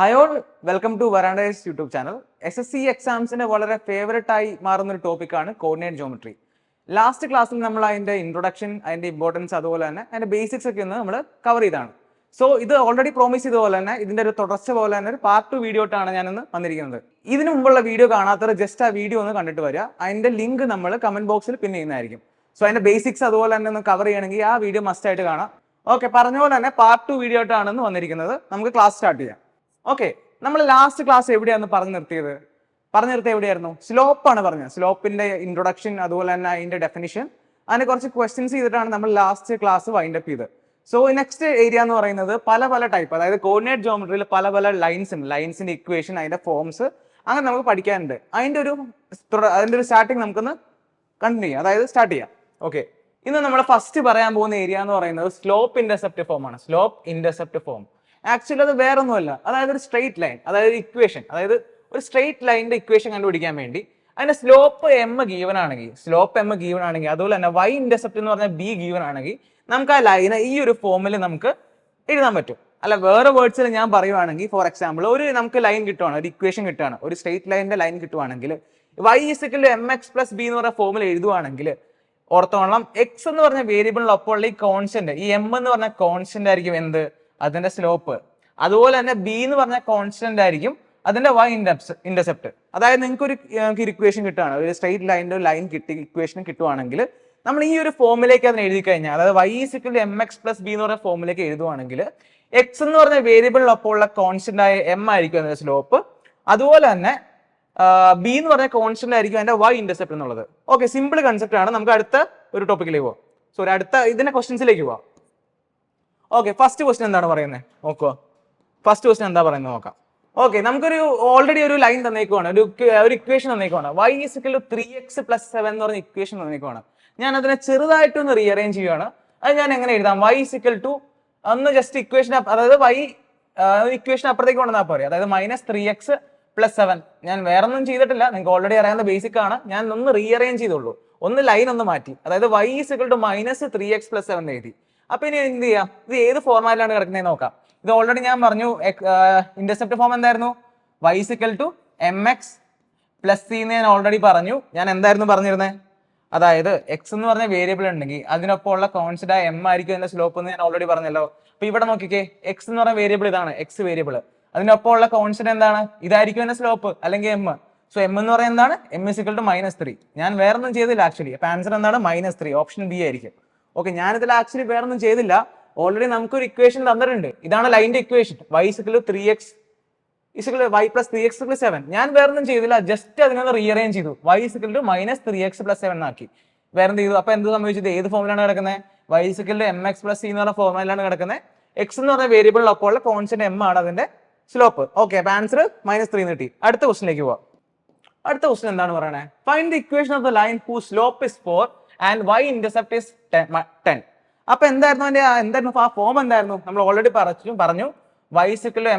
Hi all, welcome to Varanda's YouTube channel. SSC exams in a വളരെ favourite ആയി മാറുന്ന ഒരു ടോപ്പിക്കാണ് കോർഡിനേറ്റ് ജോമെട്രി. ലാസ്റ്റ് ക്ലാസ്സിൽ നമ്മൾ അതിന്റെ ഇൻട്രൊഡക്ഷൻ, അതിന്റെ ഇമ്പോർട്ടൻസ്, അതുപോലെ തന്നെ അതിന്റെ ബേസിക്സ് ഒക്കെ നമ്മൾ കവർ ചെയ്താണ്. സോ ഇത് ഓൾറെഡി പ്രോമിസ് ചെയ്ത പോലെ തന്നെ ഇതിന്റെ ഒരു തുടർച്ച പോലെ തന്നെ ഒരു പാർട്ട് 2 വീഡിയോ ആയിട്ടാണ് ഞാൻ ഇന്ന് വന്നിരിക്കുന്നത്. ഇതിനു മുമ്പുള്ള വീഡിയോ കാണാത്തവർ ജസ്റ്റ് ആ വീഡിയോ ഒന്ന് കണ്ടിട്ട് വരിക. അതിന്റെ ലിങ്ക് നമ്മൾ കമന്റ് ബോക്സിൽ പിൻ ചെയ്യുന്നതായിരിക്കും. സോ അതിന്റെ ബേസിക്സ് അതുപോലെ തന്നെ ഒന്ന് കവർ ചെയ്യണമെങ്കിൽ ആ വീഡിയോ മസ്റ്റ് ആയിട്ട് കാണാം. ഓക്കെ, പറഞ്ഞ പോലെ തന്നെ പാർട്ട് 2 വീഡിയോ ആയിട്ടാണ് വന്നിരിക്കുന്നത്. നമുക്ക് ക്ലാസ് സ്റ്റാർട്ട് ചെയ്യാം. ഓക്കെ, നമ്മൾ ലാസ്റ്റ് ക്ലാസ് എവിടെയാണ് പറഞ്ഞു നിർത്തിയത് എവിടെയായിരുന്നു? സ്ലോപ്പാണ് പറഞ്ഞത്. സ്ലോപ്പിന്റെ ഇൻട്രൊഡക്ഷൻ അതുപോലെ തന്നെ അതിന്റെ ഡെഫിനിഷൻ, അതിനെ കുറച്ച് ക്വസ്റ്റ്യൻസ് ചെയ്തിട്ടാണ് നമ്മൾ ലാസ്റ്റ് ക്ലാസ് വൈൻഡ് അപ്പ് ചെയ്തത്. സോ നെക്സ്റ്റ് ഏരിയ എന്ന് പറയുന്നത് പല ടൈപ്പ്, അതായത് കോർഡിനേറ്റ് ജോമെട്രിയിൽ പല ലൈൻസ് ഉണ്ട്. ലൈൻസിന്റെ ഇക്വേഷൻ, അതിന്റെ ഫോംസ്, അങ്ങനെ നമുക്ക് പഠിക്കാനുണ്ട്. അതിന്റെ ഒരു സ്റ്റാർട്ടിങ് നമുക്കൊന്ന് കണ്ടിന്യൂ ചെയ്യാം, അതായത് സ്റ്റാർട്ട് ചെയ്യാം. ഓക്കെ, ഇന്ന് നമ്മൾ ഫസ്റ്റ് പറയാൻ പോകുന്ന ഏരിയ എന്ന് പറയുന്നത് സ്ലോപ്പ് ഇന്റർസെപ്റ്റ് ഫോം ആണ്. സ്ലോപ്പ് ഇന്റർസെപ്റ്റ് ഫോം ആക്ച്വലി അത് വേറെ ഒന്നുമല്ല, അതായത് ഒരു സ്ട്രെയിറ്റ് ലൈൻ, അതായത് ഇക്വേഷൻ, അതായത് ഒരു സ്ട്രെയിറ്റ് ലൈനിന്റെ ഇക്വേഷൻ കണ്ടുപിടിക്കാൻ വേണ്ടി അതിന്റെ സ്ലോപ്പ് എം ഗീവൻ ആണെങ്കിൽ അതുപോലെ തന്നെ y ഇന്റർസെപ്റ്റ് എന്ന് പറഞ്ഞാൽ b ഗീവൻ ആണെങ്കിൽ നമുക്ക് ആ ലൈനെ ഈ ഒരു ഫോമിൽ നമുക്ക് എഴുതാൻ പറ്റും. അല്ല, വേറെ വേർഡ്സിൽ ഞാൻ പറയുവാണെങ്കിൽ, ഫോർ എക്സാമ്പിൾ, നമുക്ക് ലൈൻ കിട്ടുവാണ്, ഒരു ഇക്വേഷൻ കിട്ടുകയാണ്, ഒരു സ്ട്രെയിറ്റ് ലൈനിന്റെ ലൈൻ കിട്ടുവാണെങ്കിൽ y mx + b എന്ന് പറഞ്ഞ ഫോമിൽ എഴുതുവാണെങ്കിൽ ഓർത്തോളം x എന്ന് പറഞ്ഞ വേരിയബിളിനൊപ്പം ഈ കോൺസ്റ്റന്റ്, ഈ m എന്ന് പറഞ്ഞ കോൺസ്റ്റന്റ് ആയിരിക്കും എന്ത്, അതിന്റെ സ്ലോപ്പ്. അതുപോലെ തന്നെ b എന്ന് പറഞ്ഞ കോൺസ്റ്റന്റ് ആയിരിക്കും അതിന്റെ y ഇന്റർസെപ്റ്റ്. അതായത് നിങ്ങൾക്ക് ഒരു ഇക്വേഷൻ കിട്ടുകയാണ്, ഒരു സ്ട്രെയിറ്റ് ലൈനിന്റെ ലൈൻ ഇക്വേഷൻ കിട്ടുവാണെങ്കിൽ നമ്മൾ ഈ ഒരു ഫോമിലേക്ക് അതിനെ എഴുതി കഴിഞ്ഞാൽ, അതായത് y mx + b എന്ന് പറഞ്ഞ ഫോമിലേക്ക് എഴുതുവാണെങ്കിൽ x എന്ന് പറഞ്ഞ വേരിയബിളിനൊപ്പം ഉള്ള കോൺസ്റ്റന്റ് ആയ m ആയിരിക്കും അതിന്റെ സ്ലോപ്പ്. അതുപോലെ തന്നെ b എന്ന് പറഞ്ഞ കോൺസ്റ്റന്റ് ആയിരിക്കും അതിന്റെ y ഇന്റർസെപ്റ്റ് എന്നുള്ളത്. ഓക്കെ, സിമ്പിൾ കൺസെപ്റ്റ് ആണ്. നമുക്ക് അടുത്ത ഒരു ടോപ്പിക്കിലേക്ക് പോവാം. സോറി, അടുത്ത ഇതിന്റെ ക്വസ്റ്റ്യൻസിലേക്ക് പോവാം. ഓക്കെ, ഫസ്റ്റ് ക്വസ്റ്റ്യൻ എന്താണ് പറയുന്നത് നോക്കുക. ഫസ്റ്റ് ക്വസ്റ്റ്യൻ എന്താ പറയുന്നത് നോക്കാം. ഓക്കെ, നമുക്കൊരു ഓൾറെഡി ഒരു ലൈൻ തന്നേക്കുവാണ്, ഒരു ഇക്വേഷൻ തന്നേക്കുവാണ്. y 3x + 7 എന്ന് പറഞ്ഞ ഇക്വേഷൻ തന്നേക്കുവാണ്. ഞാൻ അതിനെ ചെറുതായിട്ടൊന്ന് റീഅറേഞ്ച് ചെയ്യുകയാണ്. അത് ഞാൻ എങ്ങനെ എഴുതാം? y ഒന്ന് ജസ്റ്റ് ഇക്വേഷൻ, അതായത് ഇക്വേഷൻ അപ്പുറത്തേക്ക് കൊണ്ടുവന്നാൽ പോരെ, അതായത് -3x + 7. ഞാൻ വേറെ ഒന്നും ചെയ്തിട്ടില്ല, നിങ്ങൾക്ക് ഓൾറെഡി അറിയാവുന്ന ബേസിക് ആണ്. ഞാൻ ഒന്ന് റീഅറേഞ്ച് ചെയ്തുള്ളൂ, ഒന്ന് ലൈൻ ഒന്ന് മാറ്റി, അതായത് y -3x + 7 എഴുതി. അപ്പൊ ഇനി എന്ത് ചെയ്യാം? ഇത് ഏത് ഫോർമാറ്റിലാണ് കിടക്കുന്നത് നോക്കാം. ഇത് ഓൾറെഡി ഞാൻ പറഞ്ഞു, ഇന്റർസെപ്റ്റ് ഫോം എന്തായിരുന്നു? y mx + c എന്ന് ഞാൻ ഓൾറെഡി പറഞ്ഞു. ഞാൻ എന്തായിരുന്നു പറഞ്ഞിരുന്നത്? അതായത് x എന്ന് പറഞ്ഞ വേരിയബിൾ ഉണ്ടെങ്കിൽ അതിനൊപ്പം ഉള്ള കോൺസ്റ്റന്റ് ആയ m ആയിരിക്കും അതിന്റെ സ്ലോപ്പ് എന്ന് ഞാൻ ഓൾറെഡി പറഞ്ഞല്ലോ. അപ്പൊ ഇവിടെ നോക്കിക്കേ, x എന്ന് പറഞ്ഞ വേരിയബിൾ ഇതാണ്, x വേരിയബിൾ. അതിനൊപ്പം ഉള്ള കോൺസ്റ്റന്റ് എന്താണ്? ഇതായിരിക്കും അതിന്റെ സ്ലോപ്പ്, അല്ലെങ്കിൽ m. സോ m എന്ന് പറയുന്നത് എന്താണ്? m -3. ഞാൻ വേറൊന്നും ചെയ്തില്ല ആക്ച്വലി. അപ്പൊ ആൻസർ എന്താണ്? -3. ഓപ്ഷൻ ബി ആയിരിക്കും. ഓക്കെ, ഞാനിതിൽ ആക്ച്വലി വേറൊന്നും ചെയ്തില്ല. ഓൾറെഡി നമുക്കൊരു ഇക്വേഷൻ തന്നിട്ടുണ്ട്. ഇതാണ് ലൈനിന്റെ equation, y 3x y + 3x + 7. ഞാൻ വേറൊന്നും ചെയ്തില്ല, ജസ്റ്റ് അതിനൊന്ന് റീഅറേഞ്ച് ചെയ്തു. y -3x + 7 ആക്കി. വേറെ എന്ത് ചെയ്തു? അപ്പൊ എന്ത് സംഭവിച്ചത്? ഏത് ഫോമിലാണ് കിടക്കുന്നത്? y mx + c എന്ന് പറഞ്ഞ ഫോമിലാണ് കിടക്കുന്നത്. x എന്ന് പറഞ്ഞ വേരിയബിളിനൊപ്പം ഉള്ള കോൺസ്റ്റന്റ് m ആണ് അതിന്റെ സ്ലോപ്പ്. ഓക്കെ, അപ്പൊ ആൻസർ -3 കിട്ടി. അടുത്ത ക്വസ്റ്റിലേക്ക് പോവാം. അടുത്ത ക്വസ്റ്റൻ എന്താണ് പറയണേ? Find the equation of the line whose slope is 4 and y intercept is 10. അപ്പൊ എന്തായിരുന്നു ആ ഫോം? എന്തായിരുന്നു? നമ്മൾ ഓൾറെഡി പറഞ്ഞു y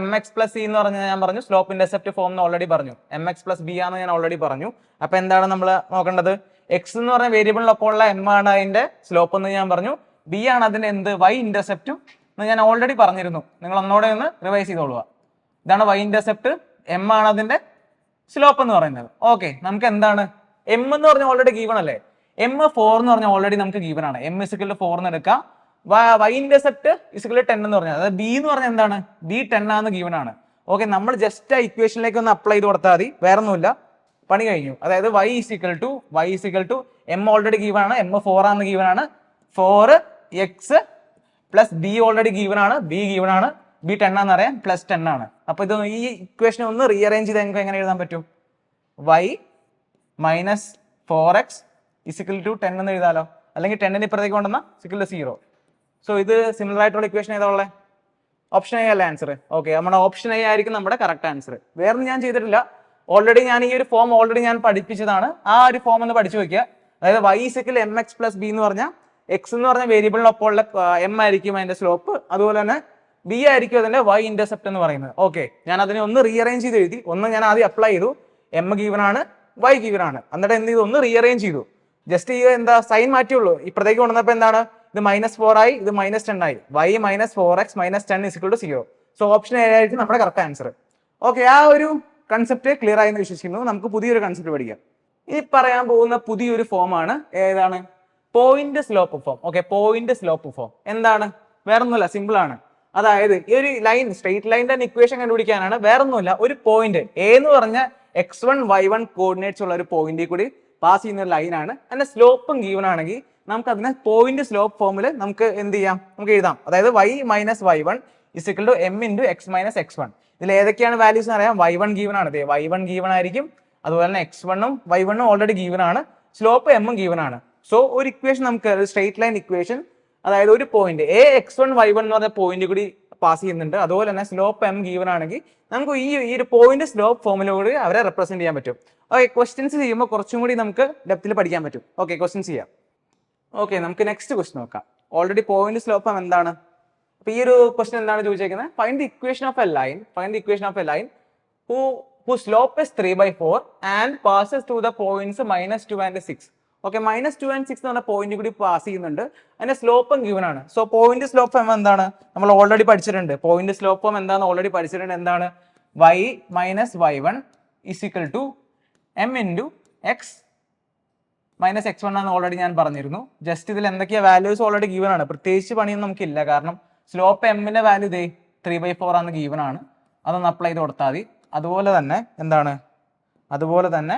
mx + c എന്ന് പറഞ്ഞാൽ ഞാൻ പറഞ്ഞു സ്ലോപ്പ് ഇന്റർസെപ്റ്റ് ഫോം എന്ന് ഓൾറെഡി പറഞ്ഞു. mx + b ആണെന്ന് ഞാൻ ഓൾറെഡി പറഞ്ഞു. അപ്പൊ എന്താണ് നമ്മൾ നോക്കേണ്ടത്? x എന്ന് പറഞ്ഞ വേരിയബിളിനൊപ്പം ഉള്ള m ആണ് അതിന്റെ സ്ലോപ്പ് എന്ന് ഞാൻ പറഞ്ഞു. b ആണ് അതിന്റെ എന്ത്? y ഇന്റർസെപ്റ്റും എന്ന് ഞാൻ ഓൾറെഡി പറഞ്ഞിരുന്നു. നിങ്ങൾ ഒന്നോടെ ഒന്ന് റിവൈസ് ചെയ്തോളുക. ഇതാണ് y ഇന്റർസെപ്റ്റ്, m ആണ് അതിന്റെ സ്ലോപ്പ് എന്ന് പറയുന്നത്. ഓക്കെ, നമുക്ക് എന്താണ് m എന്ന് പറഞ്ഞ ഓൾറെഡി ഗീവൺ അല്ലേ? m 4 എന്ന് പറഞ്ഞാൽ ഓൾറെഡി നമുക്ക് ഗീവൺ ആണ്. m 4 എന്ന് എടുക്കാം. y ഇന്റർസെപ്റ്റ് 10 എന്ന് പറഞ്ഞാൽ, അതായത് b എന്ന് പറഞ്ഞാൽ എന്താണ്? b 10 ആണെന്ന് ഗീവൺ ആണ്. ഓക്കെ, നമ്മൾ ജസ്റ്റ് ആ ഇക്വേഷനിലേക്ക് ഒന്ന് അപ്ലൈ ചെയ്ത് കൊടുത്താൽ മതി, വേറെ ഒന്നുമില്ല, പണി കഴിഞ്ഞു. അതായത് y m ഓൾറെഡി ഗീവൺ ആണ്, m 4 ആണെന്ന് ഗീവൺ ആണ്. 4x + b ഓൾറെഡി ഗീവൺ ആണ്, b ഗീവൺ ആണ്, b 10 ആണെന്ന് അറിയാം, +10 ആണ്. അപ്പൊ ഇത് ഈ ഇക്വേഷൻ ഒന്ന് റീഅറേഞ്ച് ചെയ്ത് നമുക്ക് എങ്ങനെ എഴുതാൻ പറ്റും? y - 4x = 10 എന്ന് എഴുതാലോ, അല്ലെങ്കിൽ 10 ഇപ്പുറത്തേക്ക് കൊണ്ടുവന്ന = 0. സോ ഇത് സിമിലർ ആയിട്ടുള്ള ഇക്വേഷൻ ഏതാ ഉള്ളത്? ഓപ്ഷൻ എ അല്ലേ ആൻസർ? ഓക്കെ, നമ്മുടെ ഓപ്ഷൻ എ ആയിരിക്കും നമ്മുടെ കറക്റ്റ് ആൻസർ. വേറൊന്നും ഞാൻ ചെയ്തിട്ടില്ല. ഓൾറെഡി ഞാൻ ഈ ഒരു ഫോം ഓൾറെഡി ഞാൻ പഠിപ്പിച്ചതാണ്. ആ ഒരു ഫോം ഒന്ന് പഠിച്ചു വെക്കുക. അതായത് y mx + b എന്ന് പറഞ്ഞാൽ x എന്ന് പറഞ്ഞ വേരിയബിളിനൊപ്പം ഉള്ള m ആയിരിക്കും അതിന്റെ സ്ലോപ്പ്. അതുപോലെ തന്നെ b ആയിരിക്കും അതിന്റെ y ഇന്റർസെപ്റ്റ് എന്ന് പറയുന്നത്. ഓക്കെ, ഞാൻ അതിനെ ഒന്ന് റീഅറേഞ്ച് ചെയ്ത് എഴുതി. ഒന്ന് ഞാൻ ആദ്യം അപ്ലൈ ചെയ്തു, m ഗീവൺ ആണ്, y ഗീവൺ ആണ്. എന്നിട്ട് എന്ത് ചെയ്തു? ഒന്ന് റീഅറേഞ്ച് ചെയ്തു. ജസ്റ്റ് ഈ സൈൻ മാറ്റിയുള്ളൂ. ഇപ്പുറത്തേക്ക് കൊണ്ടുവന്നപ്പോൾ എന്താണ്? ഇത് -4 ആയി, ഇത് -10 ആയി. y - 4x - 10 = 0. So option A ആയിരിക്കും നമ്മുടെ കറക്റ്റ് ആൻസർ. ഓക്കെ, ആ ഒരു കൺസെപ്റ്റ് ക്ലിയർ ആയി എന്ന് വിശ്വസിക്കുന്നു. നമുക്ക് പുതിയൊരു കൺസെപ്റ്റ് പഠിക്കാം. ഈ പറയാൻ പോകുന്ന പുതിയൊരു ഫോമാണ് ഏതാണ്? Point slope form. Okay, point slope form എന്താണ്? വേറൊന്നുമില്ല, സിമ്പിൾ ആണ്. അതായത് ഈ ഒരു ലൈൻ, സ്ട്രെയിറ്റ് ലൈനിന്റെ ഇക്വേഷൻ കണ്ടുപിടിക്കാനാണ്. വേറൊന്നുമില്ല, ഒരു പോയിന്റ് എ എന്ന് പറഞ്ഞ x1 y1 കോർഡിനേറ്റ്സ് ഉള്ള ഒരു പോയിന്റിൽ കൂടി പാസ് ചെയ്യുന്ന ഒരു ലൈനാണ്. അതിന്റെ സ്ലോപ്പും ഗീവൺ ആണെങ്കിൽ നമുക്ക് അതിനെ പോയിന്റ് സ്ലോപ്പ് ഫോമിൽ നമുക്ക് എന്ത് ചെയ്യാം? നമുക്ക് എഴുതാം. അതായത് y minus y1 is equal to m into X minus x1. ഇതിൽ ഏതൊക്കെയാണ് വാല്യൂസ് എന്ന് അറിയാം. y1 ഗീവൺ ആണ്, y1 ഗീവൺ ആയിരിക്കും. അതുപോലെ തന്നെ x1ഉം y1ഉം ഓൾറെഡി ഗീവൺ ആണ്. സ്ലോപ്പ് m ഉം ഗീവൺ ആണ്. സോ ഒരു ഇക്വേഷൻ നമുക്ക് സ്ട്രെയിറ്റ് ലൈൻ ഇക്വേഷൻ, അതായത് ഒരു പോയിന്റ് എ x1 y1 എന്ന് പറഞ്ഞ പോയിന്റ് കൂടി പാസ് ചെയ്യുന്നുണ്ട്. അതുപോലെ തന്നെ സ്ലോപ്പ് m ഗീവൺ ആണെങ്കിൽ നമുക്ക് ഈ ഒരു പോയിന്റ് സ്ലോപ്പ് ഫോമിലൂടെ അവരെ റെപ്രസെന്റ് ചെയ്യാൻ പറ്റും. ഓക്കെ, ക്വസ്റ്റ്യൻസ് ചെയ്യുമ്പോൾ കുറച്ചും കൂടി നമുക്ക് ഡെപ്തിൽ പഠിക്കാൻ പറ്റും. ഓക്കെ, ക്വസ്റ്റ്യൻസ് ചെയ്യാം. ഓക്കെ, നമുക്ക് നെക്സ്റ്റ് ക്വസ്റ്റ്യൻ നോക്കാം. ഓൾറെഡി പോയിന്റ് സ്ലോപ്പ് ഫോം എന്താണ്? അപ്പൊ ഈ ഒരു ക്വസ്റ്റ്യൻ എന്താണ് ചോദിച്ചേക്കുന്നത്? Find the equation of a line, find the equation of a line who slope is 3/4 and passes through the points -2 and 6. Okay, -2 and 6 എന്ന് പറഞ്ഞ പോയിന്റ് കൂടി പാസ് ചെയ്യുന്നുണ്ട്. അതിന്റെ സ്ലോപ്പും ഗിവൺ ആണ്. സോ പോയിന്റ് സ്ലോപ്പ് ഫോം എന്താണ്? നമ്മൾ ഓൾറെഡി പഠിച്ചിട്ടുണ്ട്. പോയിന്റ് സ്ലോപ്പ് ഫോം എന്താണെന്ന് ഓൾറെഡി പഠിച്ചിട്ടുണ്ട്. എന്താണ്? y minus y1 is equal to m into X minus x1 ആണെന്ന് ഓൾറെഡി ഞാൻ പറഞ്ഞിരുന്നു. ജസ്റ്റ് ഇതിൽ എന്തൊക്കെയാ വാല്യൂസ് ഓൾറെഡി ഗീവൺ ആണ്. പ്രത്യേകിച്ച് പണിയൊന്നും നമുക്കില്ല. കാരണം സ്ലോപ്പ് എമ്മിന്റെ വാല്യൂ ഇതേ 3/4 ആണ്, ഗീവൺ ആണ്. അതൊന്ന് അപ്ലൈ ചെയ്ത് കൊടുത്താൽ മതി. അതുപോലെ തന്നെ എന്താണ്? അതുപോലെ തന്നെ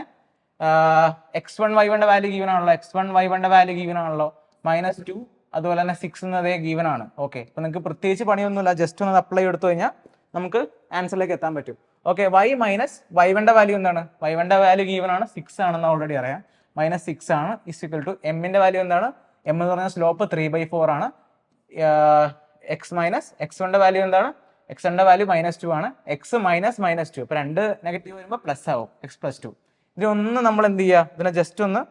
x1 y1 വാല്യൂ ഗീവൺ ആണല്ലോ, x1 y1 വാല്യൂ ഗീവൺ ആണല്ലോ, -2. അതുപോലെ തന്നെ 6 എന്നതേ ഗീവൺ ആണ്. ഓക്കെ, അപ്പൊ നിങ്ങൾക്ക് പ്രത്യേകിച്ച് പണിയൊന്നുമില്ല. ജസ്റ്റ് ഒന്ന് അപ്ലൈ എടുത്തു കഴിഞ്ഞാൽ നമുക്ക് ആൻസറിലേക്ക് എത്താൻ പറ്റും. Okay, y minus y1 value എന്താണ്? y1 വാല്യൂ ഗീവൺ ആണ്, 6 ആണെന്ന് ഓൾറെഡി അറിയാം. -6 ആണ് ഇസ് ഇക്വൽ ടു എമ്മിന്റെ വാല്യൂ എന്താണ്? m എന്ന് പറഞ്ഞ സ്ലോപ്പ് 3/4 ആണ്. x മൈനസ് x1 വാല്യൂ എന്താണ്? x1 വാല്യൂ -2 ആണ്. x മൈനസ് -2, ഇപ്പൊ രണ്ട് നെഗറ്റീവ് വരുമ്പോൾ പ്ലസ് ആവും, x + 2. ഇതൊന്ന് നമ്മൾ എന്ത് ചെയ്യുക? ഇതിനെ ജസ്റ്റ് ഒന്ന്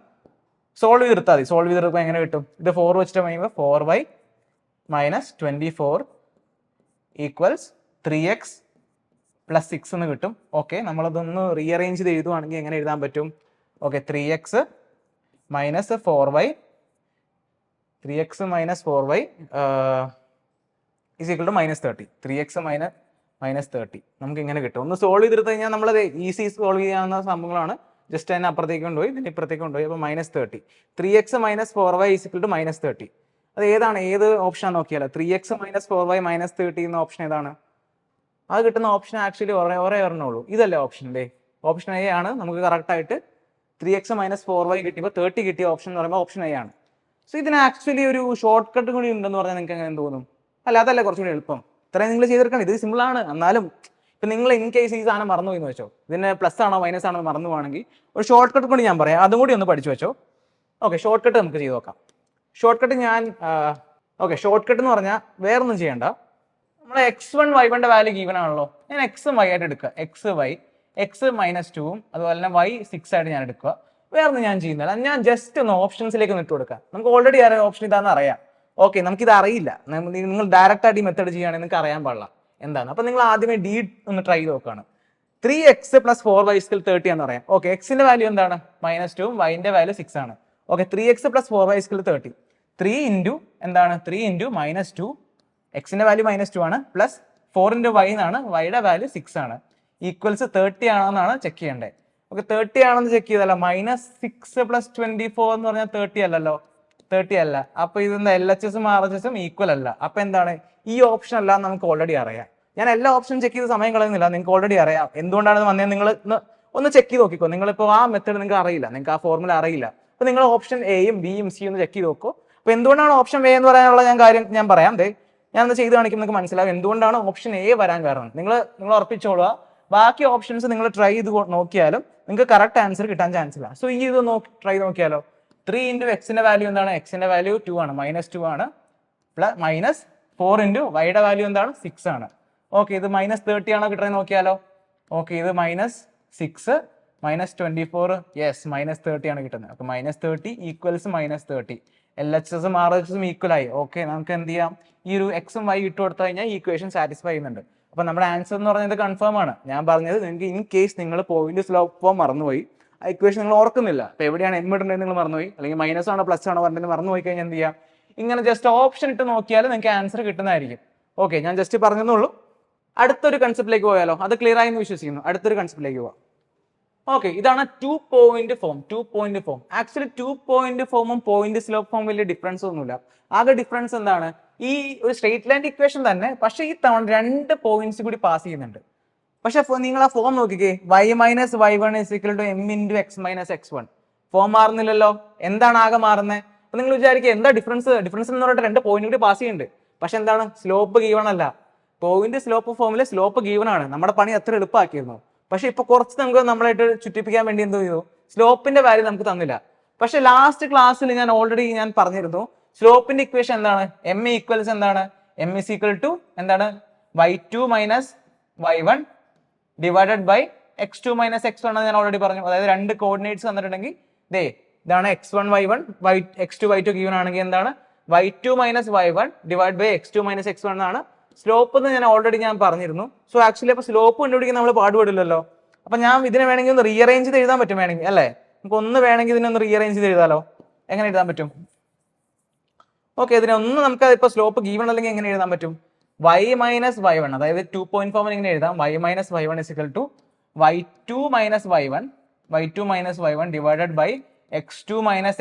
സോൾവ് ചെയ്തെടുത്താൽ മതി. സോൾവ് ചെയ്തെടുക്കുമ്പോൾ എങ്ങനെ കിട്ടും? ഇത് 4 വെച്ചിട്ട് കഴിയുമ്പോൾ 4y minus 24 equals 3x plus 6 എന്ന് കിട്ടും. ഓക്കെ, നമ്മളതൊന്ന് റീഅറേഞ്ച് ചെയ്ത് എഴുതുവാണെങ്കിൽ എങ്ങനെ എഴുതാൻ പറ്റും? Okay, 3x minus 4y, 3x minus 4y is equal to -30. 3x minus 30 നമുക്ക് ഇങ്ങനെ കിട്ടും. ഒന്ന് സോൾവ് ചെയ്തെടുത്ത് കഴിഞ്ഞാൽ നമ്മളത് ഈസി സോൾവ് ചെയ്യാവുന്ന സംഭവങ്ങളാണ്. ജസ്റ്റ് അതിനെ അപ്പുറത്തേക്ക് കൊണ്ടുപോയി, ഇതിന് ഇപ്പുറത്തേക്ക് കൊണ്ടുപോയി. അപ്പോൾ -30. 3x minus 4y is equal to -30. അത് ഏതാണ്? ഏത് ഓപ്ഷൻ നോക്കിയാലോ 3x മൈനസ് 4y -30 എന്ന ഓപ്ഷൻ ഏതാണ്? അത് കിട്ടുന്ന ഓപ്ഷൻ ആക്ച്വലി ഒരേ ഒരെണ്ണുള്ളൂ. ഇതല്ലേ ഓപ്ഷൻ? അല്ലേ, ഓപ്ഷൻ എ ആണ് നമുക്ക് കറക്റ്റ് ആയിട്ട്. 3x മൈനസ് 4y കിട്ടിയപ്പോൾ 30 കിട്ടിയ ഓപ്ഷൻ എന്ന് പറയുമ്പോൾ ഓപ്ഷൻ എ ആണ്. സോ ഇതിന് ആക്ച്വലി ഒരു ഷോർട്ട് കട്ട് കൂടി ഉണ്ടെന്ന് പറഞ്ഞാൽ നിങ്ങൾക്ക് എങ്ങനെ തോന്നും? അല്ല, അതല്ലേ കുറച്ചുകൂടി എളുപ്പം. ഇത്രയും നിങ്ങൾ ചെയ്തെടുക്കണം. ഇത് സിമ്പിൾ ആണ്. എന്നാലും ഇപ്പം നിങ്ങൾ ഇൻ കേസ് ഈ സാധനം മറന്നു പോയി എന്ന് വെച്ചോ, ഇതിന് പ്ലസ് ആണോ മൈനസ് ആണോ മറന്നു പോകണമെങ്കിൽ ഒരു ഷോർട്ട് കട്ട് കൂടി ഞാൻ പറയാം, അതും കൂടി ഒന്ന് പഠിച്ചു വെച്ചോ. ഓക്കെ, ഷോർട്ട് കട്ട് നമുക്ക് ചെയ്ത് നോക്കാം. ഷോർട്ട് കട്ട് ഷോർട്ട് കട്ട് എന്ന് പറഞ്ഞാൽ വേറൊന്നും ചെയ്യണ്ട. നമ്മളെ x1 y1 വാല്യൂ ഗീവൻ ആണല്ലോ, ഞാൻ എക്സും y ആയിട്ട് എടുക്കുക. x -2ഉം അതുപോലെ തന്നെ y 6 ആയിട്ട് ഞാൻ എടുക്കുക. വേറൊന്നും ഞാൻ ചെയ്യുന്നില്ല. ഞാൻ ജസ്റ്റ് ഒന്ന് ഓപ്ഷൻസിലേക്ക് ഒന്ന് ഇട്ട് കൊടുക്കുക. നമുക്ക് ഓൾറെഡി അറിയാം ഓപ്ഷൻ ഇതാണെന്ന് അറിയാം. ഓക്കെ, നമുക്കിത് അറിയില്ല. നിങ്ങൾ ഡയറക്റ്റ് ആയിട്ട് ഈ മെത്തേഡ് ചെയ്യുകയാണെങ്കിൽ നിങ്ങൾക്ക് അറിയാൻ പാടില്ല എന്താണ്. അപ്പൊ നിങ്ങൾ ആദ്യമേ ഡി ഒന്ന് ട്രൈ ചെയ്ത് നോക്കുകയാണ്. 3x + 4y = 30 എന്ന് പറയാം. ഓക്കെ, എക്സിന്റെ വാല്യൂ എന്താണ്? -2ഉം വൈന്റെ വാല്യൂ 6 ആണ്. Okay, 3x + 4y = 30. 3 ഇൻറ്റു എന്താണ്? 3 ഇൻറ്റു -2, എക്സിന്റെ വാല്യൂ -2 ആണ്, പ്ലസ് 4 ഇൻറ്റു y എന്നാണ്, വൈയുടെ വാല്യൂ 6 ആണ്, ഈക്വൽസ് 30 ആണെന്നാണ് ചെക്ക് ചെയ്യേണ്ടത്. ഓക്കെ, 30 ആണെന്ന് ചെക്ക് ചെയ്തല്ല. -6 + 24 എന്ന് പറഞ്ഞാൽ 30 അല്ലല്ലോ, 30 അല്ല. അപ്പൊ ഇതെന്താ? LHSഉം RHSഉം ഈക്വൽ അല്ല. അപ്പൊ എന്താണ്? ഈ ഓപ്ഷൻ അല്ല നമുക്ക് ഓൾറെഡി അറിയാം. ഞാൻ എല്ലാ ഓപ്ഷനും ചെക്ക് ചെയ്ത് സമയം കളയുന്നില്ല, നിങ്ങൾക്ക് ഓൾറെഡി അറിയാം എന്തുകൊണ്ടാണ് വന്നത്. നിങ്ങൾ ഒന്ന് ചെക്ക് ചെയ്ത് നോക്കിക്കോ. നിങ്ങളിപ്പോൾ ആ മെത്തേഡ് നിങ്ങൾക്ക് അറിയില്ല, നിങ്ങൾക്ക് ആ ഫോർമുല അറിയില്ല. അപ്പൊ നിങ്ങൾ ഓപ്ഷൻ എയും ബിയും സിയും ഒന്ന് ചെക്ക് ചെയ്ത് നോക്കൂ. അപ്പൊ എന്തുകൊണ്ടാണ് ഓപ്ഷൻ എ എന്ന് പറയാനുള്ള കാര്യം ഞാൻ പറയാം. ഞാനൊന്ന് ചെയ്ത് കാണിക്കുമ്പോൾ നിങ്ങൾക്ക് മനസ്സിലാവും എന്തുകൊണ്ടാണ് ഓപ്ഷൻ എ വരാൻ കാരണം. നിങ്ങൾ ഉറപ്പിച്ചോളുക. ബാക്കി ഓപ്ഷൻസ് നിങ്ങൾ ട്രൈ ചെയ്ത് നോക്കിയാലും നിങ്ങൾക്ക് കറക്റ്റ് ആൻസർ കിട്ടാൻ ചാൻസ് ഇല്ല. സോ ഈ ഇത് ട്രൈ നോക്കിയാലോ. 3 ഇൻറ്റു എക്സിന്റെ വാല്യൂ എന്താണ്? എക്സിന്റെ വാല്യൂ 2 ആണ്, -2 ആണ്, പ്ലസ് -4 ഇൻറ്റു വൈയുടെ വാല്യൂ എന്താണ്? 6 ആണ്. ഓക്കെ, ഇത് -30 ആണോ കിട്ടുന്നത് നോക്കിയാലോ. ഓക്കെ, ഇത് -6 -24, യെസ് -30 ആണ് കിട്ടുന്നത്. അപ്പൊ -30 ഈക്വൽസ് -30. LHSഉം RHSഉം ഈക്വൽ ആയി. ഓക്കെ, നമുക്ക് എന്ത് ചെയ്യാം? ഈ ഒരു എക്സും വൈ ഇട്ട് കൊടുത്തു കഴിഞ്ഞാൽ ഈ ഇക്വേഷൻ സാറ്റിസ്ഫൈ ചെയ്യുന്നുണ്ട്. അപ്പൊ നമ്മുടെ ആൻസർ എന്ന് പറയുന്നത് കൺഫേം ആണ്. ഞാൻ പറഞ്ഞത് നിങ്ങൾക്ക് ഇൻ കേസ് നിങ്ങൾ പോയിന്റ് സ്ലോപ്പ് ഫോം മറന്നുപോയി, ആ ഇക്വേഷൻ നിങ്ങൾ ഓർക്കുന്നില്ല, അപ്പൊ എവിടെയാണ് എം ഇടേണ്ടത് നിങ്ങൾ മറന്നുപോയി, അല്ലെങ്കിൽ മൈനസ് ആണോ പ്ലസ് ആണോ പറഞ്ഞിട്ട് മറന്നുപോയി കഴിഞ്ഞാൽ എന്ത് ചെയ്യാം? ഇങ്ങനെ ജസ്റ്റ് ഓപ്ഷൻ ഇട്ട് നോക്കിയാൽ നിങ്ങൾക്ക് ആൻസർ കിട്ടുന്നതായിരിക്കും. ഓക്കെ, ഞാൻ ജസ്റ്റ് പറഞ്ഞെന്നുള്ളൂ. അടുത്തൊരു കൺസെപ്റ്റിലേക്ക് പോയാലോ? അത് ക്ലിയർ ആയി എന്ന് വിശ്വസിക്കുന്നു. അടുത്തൊരു കൺസെപ്റ്റിലേക്ക് പോവാം. ഓക്കെ, ഇതാണ് 2 point form. 2 point form actually 2 point ഫോമും പോയിന്റ് സ്ലോപ്പ് ഫോം വലിയ ഡിഫറൻസ് ഒന്നുമില്ല. ആകെ ഡിഫറൻസ് എന്താണ്? ഈ ഒരു സ്ട്രേറ്റ് ലൈൻ ഇക്വേഷൻ തന്നെ, പക്ഷേ ഈ തവണ 2 പോയിന്റ്സ് കൂടി പാസ് ചെയ്യുന്നുണ്ട്. പക്ഷെ നിങ്ങൾ ആ ഫോം നോക്കിക്കേ, y minus y1 is equal to m into X minus x1. Form മാറുന്നില്ലല്ലോ. എന്താണ് ആകെ മാറുന്നത്? അപ്പൊ നിങ്ങൾ വിചാരിക്കുക എന്താ ഡിഫറൻസ്? ഡിഫറൻസ് എന്ന് പറഞ്ഞിട്ട് 2 പോയിന്റ് കൂടി പാസ് ചെയ്യുന്നുണ്ട്. പക്ഷെ എന്താണ്? സ്ലോപ്പ് ഗീവൺ അല്ല. പോയിന്റ് സ്ലോപ്പ് ഫോമിൽ സ്ലോപ്പ് ഗീവൺ ആണ്. നമ്മുടെ പണി അത്ര എളുപ്പമാക്കിയിരുന്നു. പക്ഷെ ഇപ്പൊ കുറച്ച് നമുക്ക് നമ്മളായിട്ട് ചുറ്റിപ്പിക്കാൻ വേണ്ടി എന്ത് ചെയ്തു? സ്ലോപ്പിന്റെ വാല്യൂ നമുക്ക് തന്നില്ല. പക്ഷെ ലാസ്റ്റ് ക്ലാസ്സിൽ ഞാൻ പറഞ്ഞിരുന്നു, സ്ലോപ്പിന്റെ ഇക്വേഷൻ എന്താണ്? എം ഈക്വൽസ് എന്താണ്? എം ഇസ് ഈക്വൽ ടു എന്താണ്? y2 minus y1 divided by x2 minus x1 ഞാൻ ഓൾറെഡി പറഞ്ഞു. അതായത് 2 കോർഡിനേറ്റ്സ് തന്നിട്ടുണ്ടെങ്കിൽ ദേ ഇതാണ് x1 y1 x2 y2 given ആണെങ്കിൽ എന്താണ്? y2 minus y1 divide by x2 minus x1 എന്നാണ് സ്ലോപ്പ് എന്ന് ഞാൻ ഓൾറെഡി പറഞ്ഞിരുന്നു. സോ ആക്ച്വലി അപ്പൊ സ്ലോപ്പ് കണ്ടുപിടിക്കാൻ നമ്മൾ പാടുപെടില്ലല്ലോ. അപ്പൊ ഞാൻ ഇതിനെ വേണമെങ്കിൽ ഒന്ന് റീഅറേഞ്ച് ചെയ്ത് എഴുതാൻ പറ്റും വേണമെങ്കിൽ, അല്ലേ? നമുക്ക് ഒന്ന് വേണമെങ്കിൽ ഇതിനൊന്ന് റീഅറേഞ്ച് ചെയ്ത് എഴുതാലോ. എങ്ങനെ എഴുതാൻ പറ്റും? ഓക്കെ, ഇതിനൊന്ന് നമുക്ക് ഇപ്പൊ സ്ലോപ്പ് ഗീവൺ അല്ലെങ്കിൽ എങ്ങനെ എഴുതാൻ പറ്റും? y മൈനസ് y1, അതായത് 2 പോയിന്റ് ഫോമിൽ ഇങ്ങനെ എഴുതാം. y minus y1 is equal to y2 minus y1 divided by x2 minus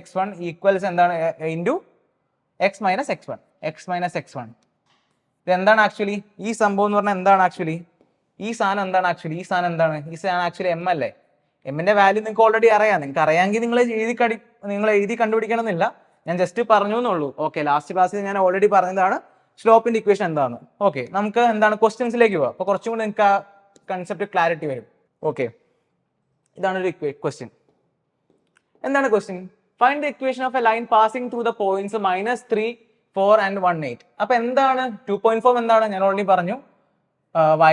x1 equals എന്താണ്? Into x minus x1. ഇത് എന്താണ് ആക്ച്വലി? ഈ സംഭവം എന്ന് പറഞ്ഞാൽ എന്താണ് ആക്ച്വലി? ഈ സാധനം എന്താണ് ആക്ച്വലി? ഈ സാധനം ആക്ച്വലി എം അല്ലേ? എമ്മിന്റെ വാല്യൂ നിങ്ങൾക്ക് ഓൾറെഡി അറിയാം. നിങ്ങൾക്ക് അറിയാമെങ്കിൽ നിങ്ങൾ എഴുതി കണ്ടുപിടിക്കണം എന്നില്ല. ഞാൻ ജസ്റ്റ് പറഞ്ഞു എന്നുള്ളൂ. ഓക്കെ, ലാസ്റ്റ് ക്ലാസ്സിൽ ഞാൻ ഓൾറെഡി പറഞ്ഞതാണ് സ്ലോപ്പിന്റെ ഇക്വേഷൻ എന്താണ്. ഓക്കെ, നമുക്ക് എന്താണ് ക്വസ്റ്റ്യൻസിലേക്ക് പോവാം. അപ്പൊ കുറച്ചും കൂടി നിങ്ങൾക്ക് ആ കൺസെപ്റ്റ് ക്ലാരിറ്റി വരും. ഓക്കെ, ഇതാണ് ഒരു ക്വസ്റ്റ്യൻ. എന്താണ് question? Find the equation of a line passing through the points -3, 4 and 1, 8. അപ്പൊ എന്താണ് 2 ഫോം? എന്താണ്? ഞാൻ ഓൾറെഡി പറഞ്ഞു,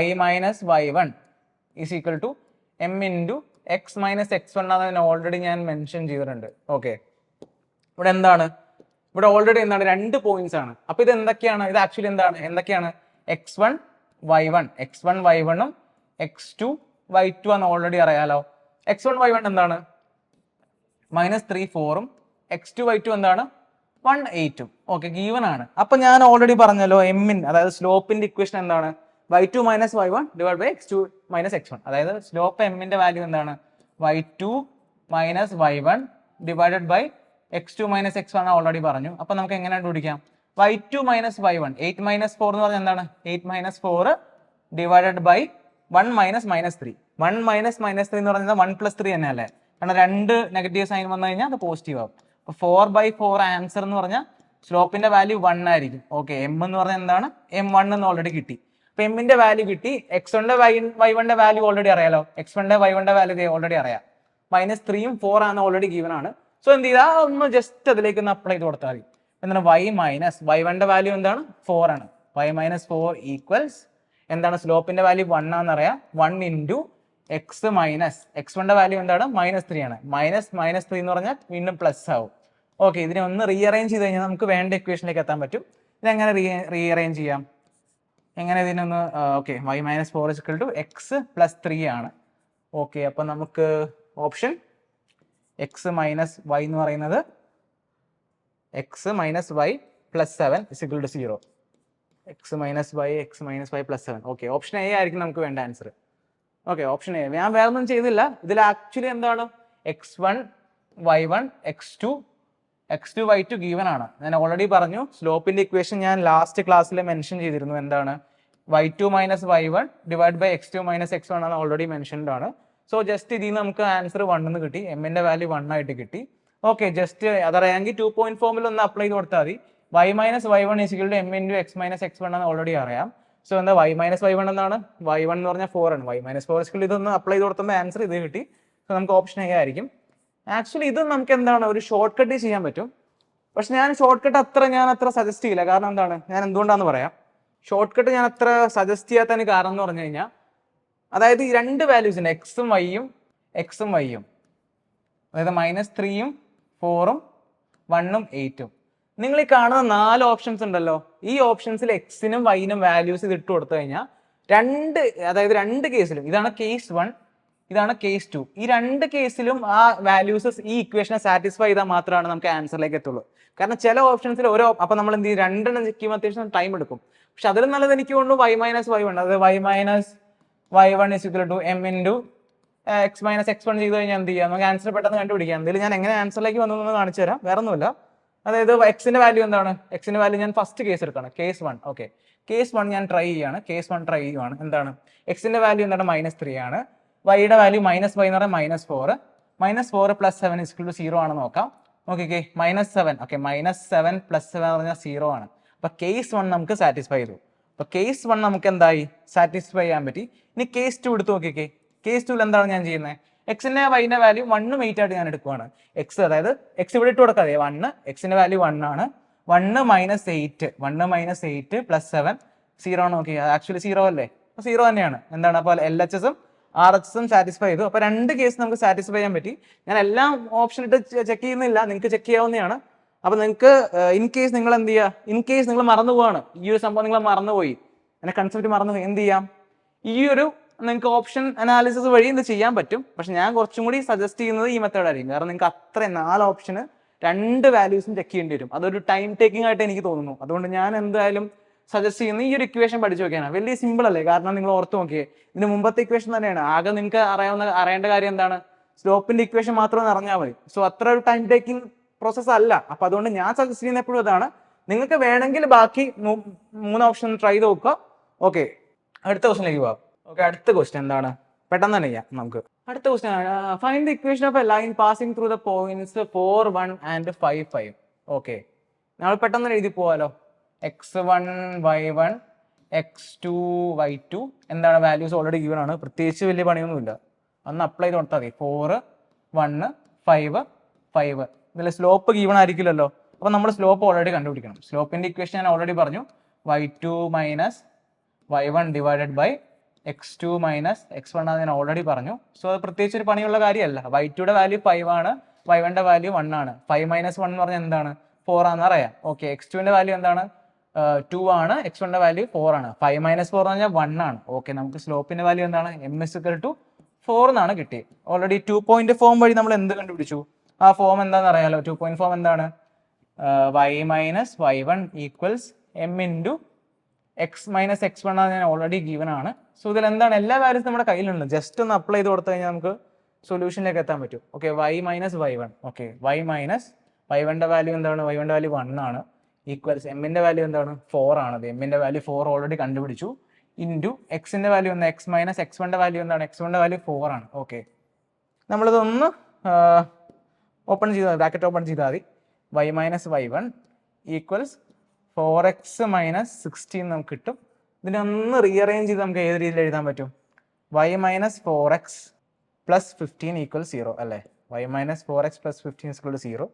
y minus y1 is equal to m into X minus x1 ആണ് ഓൾറെഡി ഞാൻ മെൻഷൻ ചെയ്തിട്ടുണ്ട്. ഓക്കെ, ഇവിടെ എന്താണ്? ഇവിടെ ഓൾറെഡി എന്താണ്? 2 പോയിന്റ്സ് ആണ്. അപ്പൊ ഇത് എന്തൊക്കെയാണ്? ഇത് ആക്ച്വലി എന്തൊക്കെയാണ്? x1 y1 ഉം x2 y2 ആണ് ഓൾറെഡി അറിയാലോ. x1 y1 എന്താണ്? -3, 4 ഉം x2 y2 എന്താണ്? 1, 8 ഉം. ഓക്കെ, ഗീവൺ ആണ്. അപ്പൊ ഞാൻ ഓൾറെഡി പറഞ്ഞല്ലോ, അതായത് സ്ലോപ്പിന്റെ ഇക്വേഷൻ എന്താണ്? y2 minus y1 divide by x2 minus x1. അതായത് സ്ലോപ്പ് എമ്മിന്റെ വാല്യൂ എന്താണ്? y2 minus y1 divided by x2 minus x1 already പറഞ്ഞു. അപ്പൊ നമുക്ക് എങ്ങനെ കണ്ടുപിടിക്കാം? y2 മൈനസ് y1, 8 മൈനസ് 4 എന്ന് പറഞ്ഞാൽ എന്താണ്? 8 minus 4 divided by 1 minus -3. 1 minus -3 എന്ന് പറഞ്ഞാൽ 1 പ്ലസ് 3 തന്നെ അല്ലേ? കാരണം 2 നെഗറ്റീവ് സൈൻ വന്നു കഴിഞ്ഞാൽ അത് പോസിറ്റീവ് ആവും. അപ്പൊ 4/4 ആൻസർ എന്ന് പറഞ്ഞാൽ സ്ലോപ്പിന്റെ വാല്യൂ 1 ആയിരിക്കും. ഓക്കെ, എം എന്ന് പറഞ്ഞാൽ എന്താണ്? m1 എന്ന് ഓൾറെഡി കിട്ടി. അപ്പൊ എമ്മിന്റെ വാല്യൂ കിട്ടി. x1ന്റെ y1ന്റെ വാല്യൂ ഓൾറെഡി അറിയാലോ. x1ന്റെ y1ന്റെ വാല്യൂ ഓൾറെഡി അറിയാം. -3ഉം 4 ആണ് ഓൾറെഡി ഗീവൺ ആണ്. സോ എന്ത് ചെയ്താ ഒന്ന് ജസ്റ്റ് അതിലേക്ക് ഒന്ന് അപ്ലൈ ചെയ്ത് കൊടുത്താൽ മതി. എന്താണ്? y മൈനസ് y1ന്റെ വാല്യൂ എന്താണ്? 4 ആണ്. y മൈനസ് 4 ഈക്വൽസ് എന്താണ്? സ്ലോപ്പിന്റെ വാല്യൂ 1 ആണെന്ന് അറിയാം. 1 ഇൻറ്റു എക്സ് മൈനസ് x1ന്റെ വാല്യൂ എന്താണ്? -3 ആണ്. -3 എന്ന് പറഞ്ഞാൽ വീണ്ടും പ്ലസ് ആവും. ഓക്കെ, ഇതിനെ ഒന്ന് റീഅറേഞ്ച് ചെയ്ത് കഴിഞ്ഞാൽ നമുക്ക് വേണ്ട ഇക്വേഷനിലേക്ക് എത്താൻ പറ്റും. ഇതെങ്ങനെ റീഅറേഞ്ച് ചെയ്യാം? എങ്ങനെ ഇതിനൊന്ന്? Okay, y minus 4 is equal to x plus 3 ആണ്. ഓക്കെ, അപ്പൊ നമുക്ക് ഓപ്ഷൻ എക്സ് മൈനസ് വൈ എന്ന് പറയുന്നത് x minus y plus 7 is equal to 0. X minus y plus 7. Okay, option A ആയിരിക്കും നമുക്ക് വേണ്ട ആൻസർ. Okay, option A. ഞാൻ വേറെ ഒന്നും ചെയ്തില്ല. ഇതിൽ ആക്ച്വലി എന്താണ്? x1 y1 x2 y2 given ആണ്. ഞാൻ ഓൾറെഡി പറഞ്ഞു സ്ലോപ്പിന്റെ ഇക്വേഷൻ ഞാൻ ലാസ്റ്റ് ക്ലാസ്സിൽ മെൻഷൻ ചെയ്തിരുന്നു. എന്താണ്? y2 minus y1 divide by x2 minus x1 ആണ് ഓൾറെഡി മെൻഷൻഡ് ആണ്. സോ ജസ്റ്റ് ഇതിൽ നിന്ന് നമുക്ക് ആൻസർ 1 എന്ന് കിട്ടി. എമ്മിന്റെ വാല്യൂ 1 ആയിട്ട് കിട്ടി. ഓക്കെ, ജസ്റ്റ് അതറിയാമെങ്കിൽ 2 പോയിന്റ് ഫോമിൽ ഒന്ന് അപ്ലൈ ചെയ്ത് കൊടുത്താൽ മതി. y minus y1 is equal to m into X minus x1 ആണ് ഓൾറെഡി അറിയാം. സോ എന്താ? y മൈനസ് y1 എന്നാണ്? y1 എന്ന് പറഞ്ഞാൽ 4 ആണ്. y മൈനസ് 4 ഈസ് ഈക്വൽ ഇതൊന്ന് അപ്ലൈ ചെയ്ത് കൊടുത്തുമ്പോൾ ആൻസർ ഇത് കിട്ടി. സോ നമുക്ക് ഓപ്ഷൻ എ ആയിരിക്കും. ആക്ച്വലി ഇത് നമുക്ക് എന്താണ്? ഒരു ഷോർട്ട് കട്ട് ചെയ്യാൻ പറ്റും. പക്ഷെ ഞാൻ ഷോർട്ട് കട്ട് ഞാൻ അത്ര സജസ്റ്റ് ചെയ്യില്ല. കാരണം എന്താണ്? ഞാൻ എന്തുകൊണ്ടാന്ന് പറയാം. ഷോർട്ട് കട്ട് ഞാൻ അത്ര സജസ്റ്റ് ചെയ്യാത്തതിന് കാരണം എന്ന് പറഞ്ഞു കഴിഞ്ഞാൽ, അതായത് ഈ 2 വാല്യൂസിന് എക്സും വൈയും അതായത് -3ഉം 4ഉം 1ഉം 8ഉം, നിങ്ങൾ ഈ കാണുന്ന 4 ഓപ്ഷൻസ് ഉണ്ടല്ലോ, ഈ ഓപ്ഷൻസിൽ എക്സിനും വൈനും വാല്യൂസ് ഇത് ഇട്ട് കൊടുത്തു കഴിഞ്ഞാൽ അതായത് 2 കേസിലും, ഇതാണ് കേസ് 1, ഇതാണ് കേസ് 2, ഈ 2 കേസിലും ആ വാല്യൂസ് ഈ ഇക്വേഷനെ സാറ്റിസ്ഫൈ ചെയ്താൽ മാത്രമാണ് നമുക്ക് ആൻസറിലേക്ക് എത്തുള്ളൂ. കാരണം ചില ഓപ്ഷൻസിൽ അപ്പൊ നമ്മൾ എന്ത് ചെയ്യും? 2 ചെക്ക് ചെയ്യുമ്പോൾ അത്യാവശ്യം ടൈം എടുക്കും. പക്ഷെ അതിലും നല്ലത് എനിക്ക് തോന്നുന്നു y മൈനസ് വൈ വൺ, അതായത് y minus y one is equal to m into X minus x one ചെയ്ത് കഴിഞ്ഞാൽ എന്ത് ചെയ്യാം, നമുക്ക് ആൻസർ പെട്ടെന്ന് കണ്ടുപിടിക്കാം. എന്തെങ്കിലും ഞാൻ എങ്ങനെ ആൻസറിലേക്ക് വന്നു കാണിച്ചു തരാം, വേറെ ഒന്നുമില്ല. അതായത് എക്സിന്റെ വാല്യൂ എന്താണ്, എക്സിന്റെ വാല്യൂ ഞാൻ ഫസ്റ്റ് കേസ് എടുക്കണം, case one. Okay, case one ഞാൻ ട്രൈ ചെയ്യാണ്, കേസ് വൺ ട്രൈ ചെയ്യുവാണ്. എന്താണ് എക്സിന്റെ വാല്യൂ എന്താണ്, -3 ആണ്. വൈയുടെ വാല്യൂ -y എന്ന് പറഞ്ഞാൽ -4, -4 + 7 = 0 ആണ് നോക്കാം. ഓക്കെ, -7, ഓക്കെ, -7 + 7 എന്ന് പറഞ്ഞാൽ 0 ആണ്. അപ്പൊ കേസ് വൺ നമുക്ക് സാറ്റിസ്ഫൈ ചെയ്തു. അപ്പൊ കേസ് വൺ നമുക്ക് എന്തായി, സാറ്റിസ്ഫൈ ചെയ്യാൻ പറ്റി. ഇനി കേസ് ടു എടുത്ത് നോക്കിക്കേ. കേസ് ടൂവിൽ എന്താണ് ഞാൻ ചെയ്യുന്നത്, എക്സിന്റെ വൈന്റെ വാല്യൂ 1 വെയിറ്റ് ആയിട്ട് ഞാൻ എടുക്കുവാണ്. എക്സ്, അതായത് എക്സ് ഇവിടെ ഇട്ട് കൊടുക്കാതെ 1, എക്സിന്റെ വാല്യൂ 1 ആണ്. 1 - 8 + 7 0 ആണ്. നോക്കി, ആക്ച്വലി 0 അല്ലേ, 0 തന്നെയാണ്. എന്താണ്, അപ്പോൾ LHS ഉം RHS ഉം സാറ്റിസ്ഫൈ ചെയ്തു. അപ്പൊ രണ്ട് കേസ് നമുക്ക് സാറ്റിസ്ഫൈ ചെയ്യാൻ പറ്റി. ഞാൻ എല്ലാം ഓപ്ഷൻ ഇട്ട് ചെക്ക് ചെയ്യുന്നില്ല, നിങ്ങൾക്ക് ചെക്ക് ചെയ്യാവുന്നതാണ്. അപ്പൊ നിങ്ങൾക്ക് ഇൻ കേസ് നിങ്ങൾ എന്ത് ചെയ്യുക, ഇൻ കേസ് നിങ്ങൾ മറന്നു പോവാണ്, ഈ ഒരു സംഭവം നിങ്ങൾ മറന്നുപോയി, എന്നെ കൺസെപ്റ്റ് മറന്നുപോയി, എന്ത് ചെയ്യാം, ഈ ഒരു നിങ്ങൾക്ക് ഓപ്ഷൻ അനാലിസിസ് വഴി ഇത് ചെയ്യാൻ പറ്റും. പക്ഷെ ഞാൻ കുറച്ചും കൂടി സജസ്റ്റ് ചെയ്യുന്നത് ഈ മെത്തേഡ് ആയിരിക്കും. കാരണം നിങ്ങൾക്ക് അത്രയും 4 ഓപ്ഷന് 2 വാല്യൂസും ചെക്ക് ചെയ്യേണ്ടി വരും. അതൊരു ടൈം ടേക്കിംഗ് ആയിട്ട് എനിക്ക് തോന്നുന്നു. അതുകൊണ്ട് ഞാൻ എന്തായാലും സജസ്റ്റ് ചെയ്യുന്നത് ഈ ഒരു ഇക്വേഷൻ പഠിച്ചു നോക്കിയാണ്. വലിയ സിമ്പിൾ അല്ലേ, കാരണം നിങ്ങൾ ഓർത്ത് നോക്കിയേ, ഇതിന് മുമ്പത്തെ ഇക്വേഷൻ തന്നെയാണ്. ആകെ നിങ്ങൾക്ക് അറിയേണ്ട കാര്യം എന്താണ്, സ്ലോപ്പിന്റെ ഇക്വേഷൻ മാത്രം അറിഞ്ഞാൽ മതി. സോ അത്ര ഒരു ടൈം ടേക്കിംഗ് പ്രോസസ് അല്ല. അപ്പൊ അതുകൊണ്ട് ഞാൻ സജസ്റ്റ് ചെയ്യുന്ന എപ്പോഴും അതാണ്. നിങ്ങൾക്ക് വേണമെങ്കിൽ ബാക്കി 3 ഓപ്ഷൻ ട്രൈ ചെയ്ത് നോക്കുക. ഓക്കെ, അടുത്ത ക്വസ്റ്റിനിലേക്ക് പോവാം. ഓക്കെ, അടുത്ത ക്വസ്റ്റ്യൻ എന്താണ്, പെട്ടെന്ന് തന്നെ ചെയ്യാം നമുക്ക്. അടുത്ത ക്വസ്റ്റ്യൻ ആണ്, find the equation of a line passing through the points 4, 1 and 5, 5. Okay, നമ്മൾ പെട്ടെന്ന് എഴുതി പോവാലോ. x1 y1 x2 y2 എന്താണ്, വാല്യൂസ് ഓൾറെഡി ഗിവൺ ആണ്, പ്രത്യേകിച്ച് വലിയ പണിയൊന്നുമില്ല. അന്ന് അപ്ലൈ ചെയ്ത് കൊടുത്താൽ മതി. 4, 1, 5, 5. ഇതിൽ സ്ലോപ്പ് ഗിവൺ ആയിരിക്കില്ലല്ലോ. അപ്പൊ നമ്മൾ സ്ലോപ്പ് ഓൾറെഡി കണ്ടുപിടിക്കണം. സ്ലോപ്പിന്റെ ഇക്വേഷൻ ഞാൻ ഓൾറെഡി പറഞ്ഞു, y2 - y1 divided by x2 - x1 ആണ് ഞാൻ ഓൾറെഡി പറഞ്ഞു. സോ അത് പ്രത്യേകിച്ച് ഒരു പണിയുള്ള കാര്യമല്ല. y2യുടെ വാല്യൂ 5 ആണ്, y1ന്റെ വാല്യൂ 1 ആണ്. 5 - 1 എന്ന് പറഞ്ഞാൽ എന്താണ്, 4 ആണെന്ന് അറിയാം. ഓക്കെ, x2ന്റെ വാല്യൂ എന്താണ്, 2 ആണ്, x1ന്റെ വാല്യൂ 4 ആണ്. 5 - 4 എന്ന് പറഞ്ഞാൽ 1 ആണ്. ഓക്കെ, നമുക്ക് സ്ലോപ്പിന്റെ വാല്യൂ എന്താണ്, m = 4 എന്നാണ് കിട്ടിയത്. ഓൾറെഡി 2 പോയിന്റ് ഫോം വഴി നമ്മൾ എന്ത് കണ്ടുപിടിച്ചു, ആ ഫോം എന്താണെന്ന് അറിയാലോ. 2 പോയിന്റ് ഫോം എന്താണ്, y - y1 = m × x - x1 ആണ് ഞാൻ ഓൾറെഡി ഗീവൻ ആണ്. സോ ഇതിൽ എന്താണ്, എല്ലാ വാല്യൂസ് നമ്മുടെ കയ്യിലുണ്ട്. ജസ്റ്റ് ഒന്ന് അപ്ലൈ ചെയ്ത് കൊടുത്തു കഴിഞ്ഞാൽ നമുക്ക് സൊല്യൂഷനിലേക്ക് എത്താൻ പറ്റും. Okay, y - y1. Okay, y - y1ന്റെ വാല്യൂ എന്താണ്, y1ന്റെ വാല്യൂ 1 ആണ്, ഈക്വൽസ് എമ്മിന്റെ വാല്യൂ എന്താണ്, 4 ആണ്. എമ്മിന്റെ വാല്യൂ 4 ഓൾറെഡി കണ്ടുപിടിച്ചു. ഇൻറ്റു എക്സിന്റെ വാല്യൂ എന്താ, x - x1ന്റെ വാല്യൂ എന്താണ്, x1ന്റെ വാല്യൂ 4 ആണ്. ഓക്കെ, നമ്മളിതൊന്ന് ഓപ്പൺ ചെയ്താൽ, ബ്രാക്കറ്റ് ഓപ്പൺ ചെയ്താൽ മതി. y - y1 ഈക്വൽസ് 4x - 16 നമുക്ക് കിട്ടും. ഇതിനൊന്ന് റീഅറേഞ്ച് ചെയ്ത് നമുക്ക് ഏത് രീതിയിൽ എഴുതാൻ പറ്റും, y - 4x + 15 = 0 അല്ലേ. y - 4x + 15 = 0.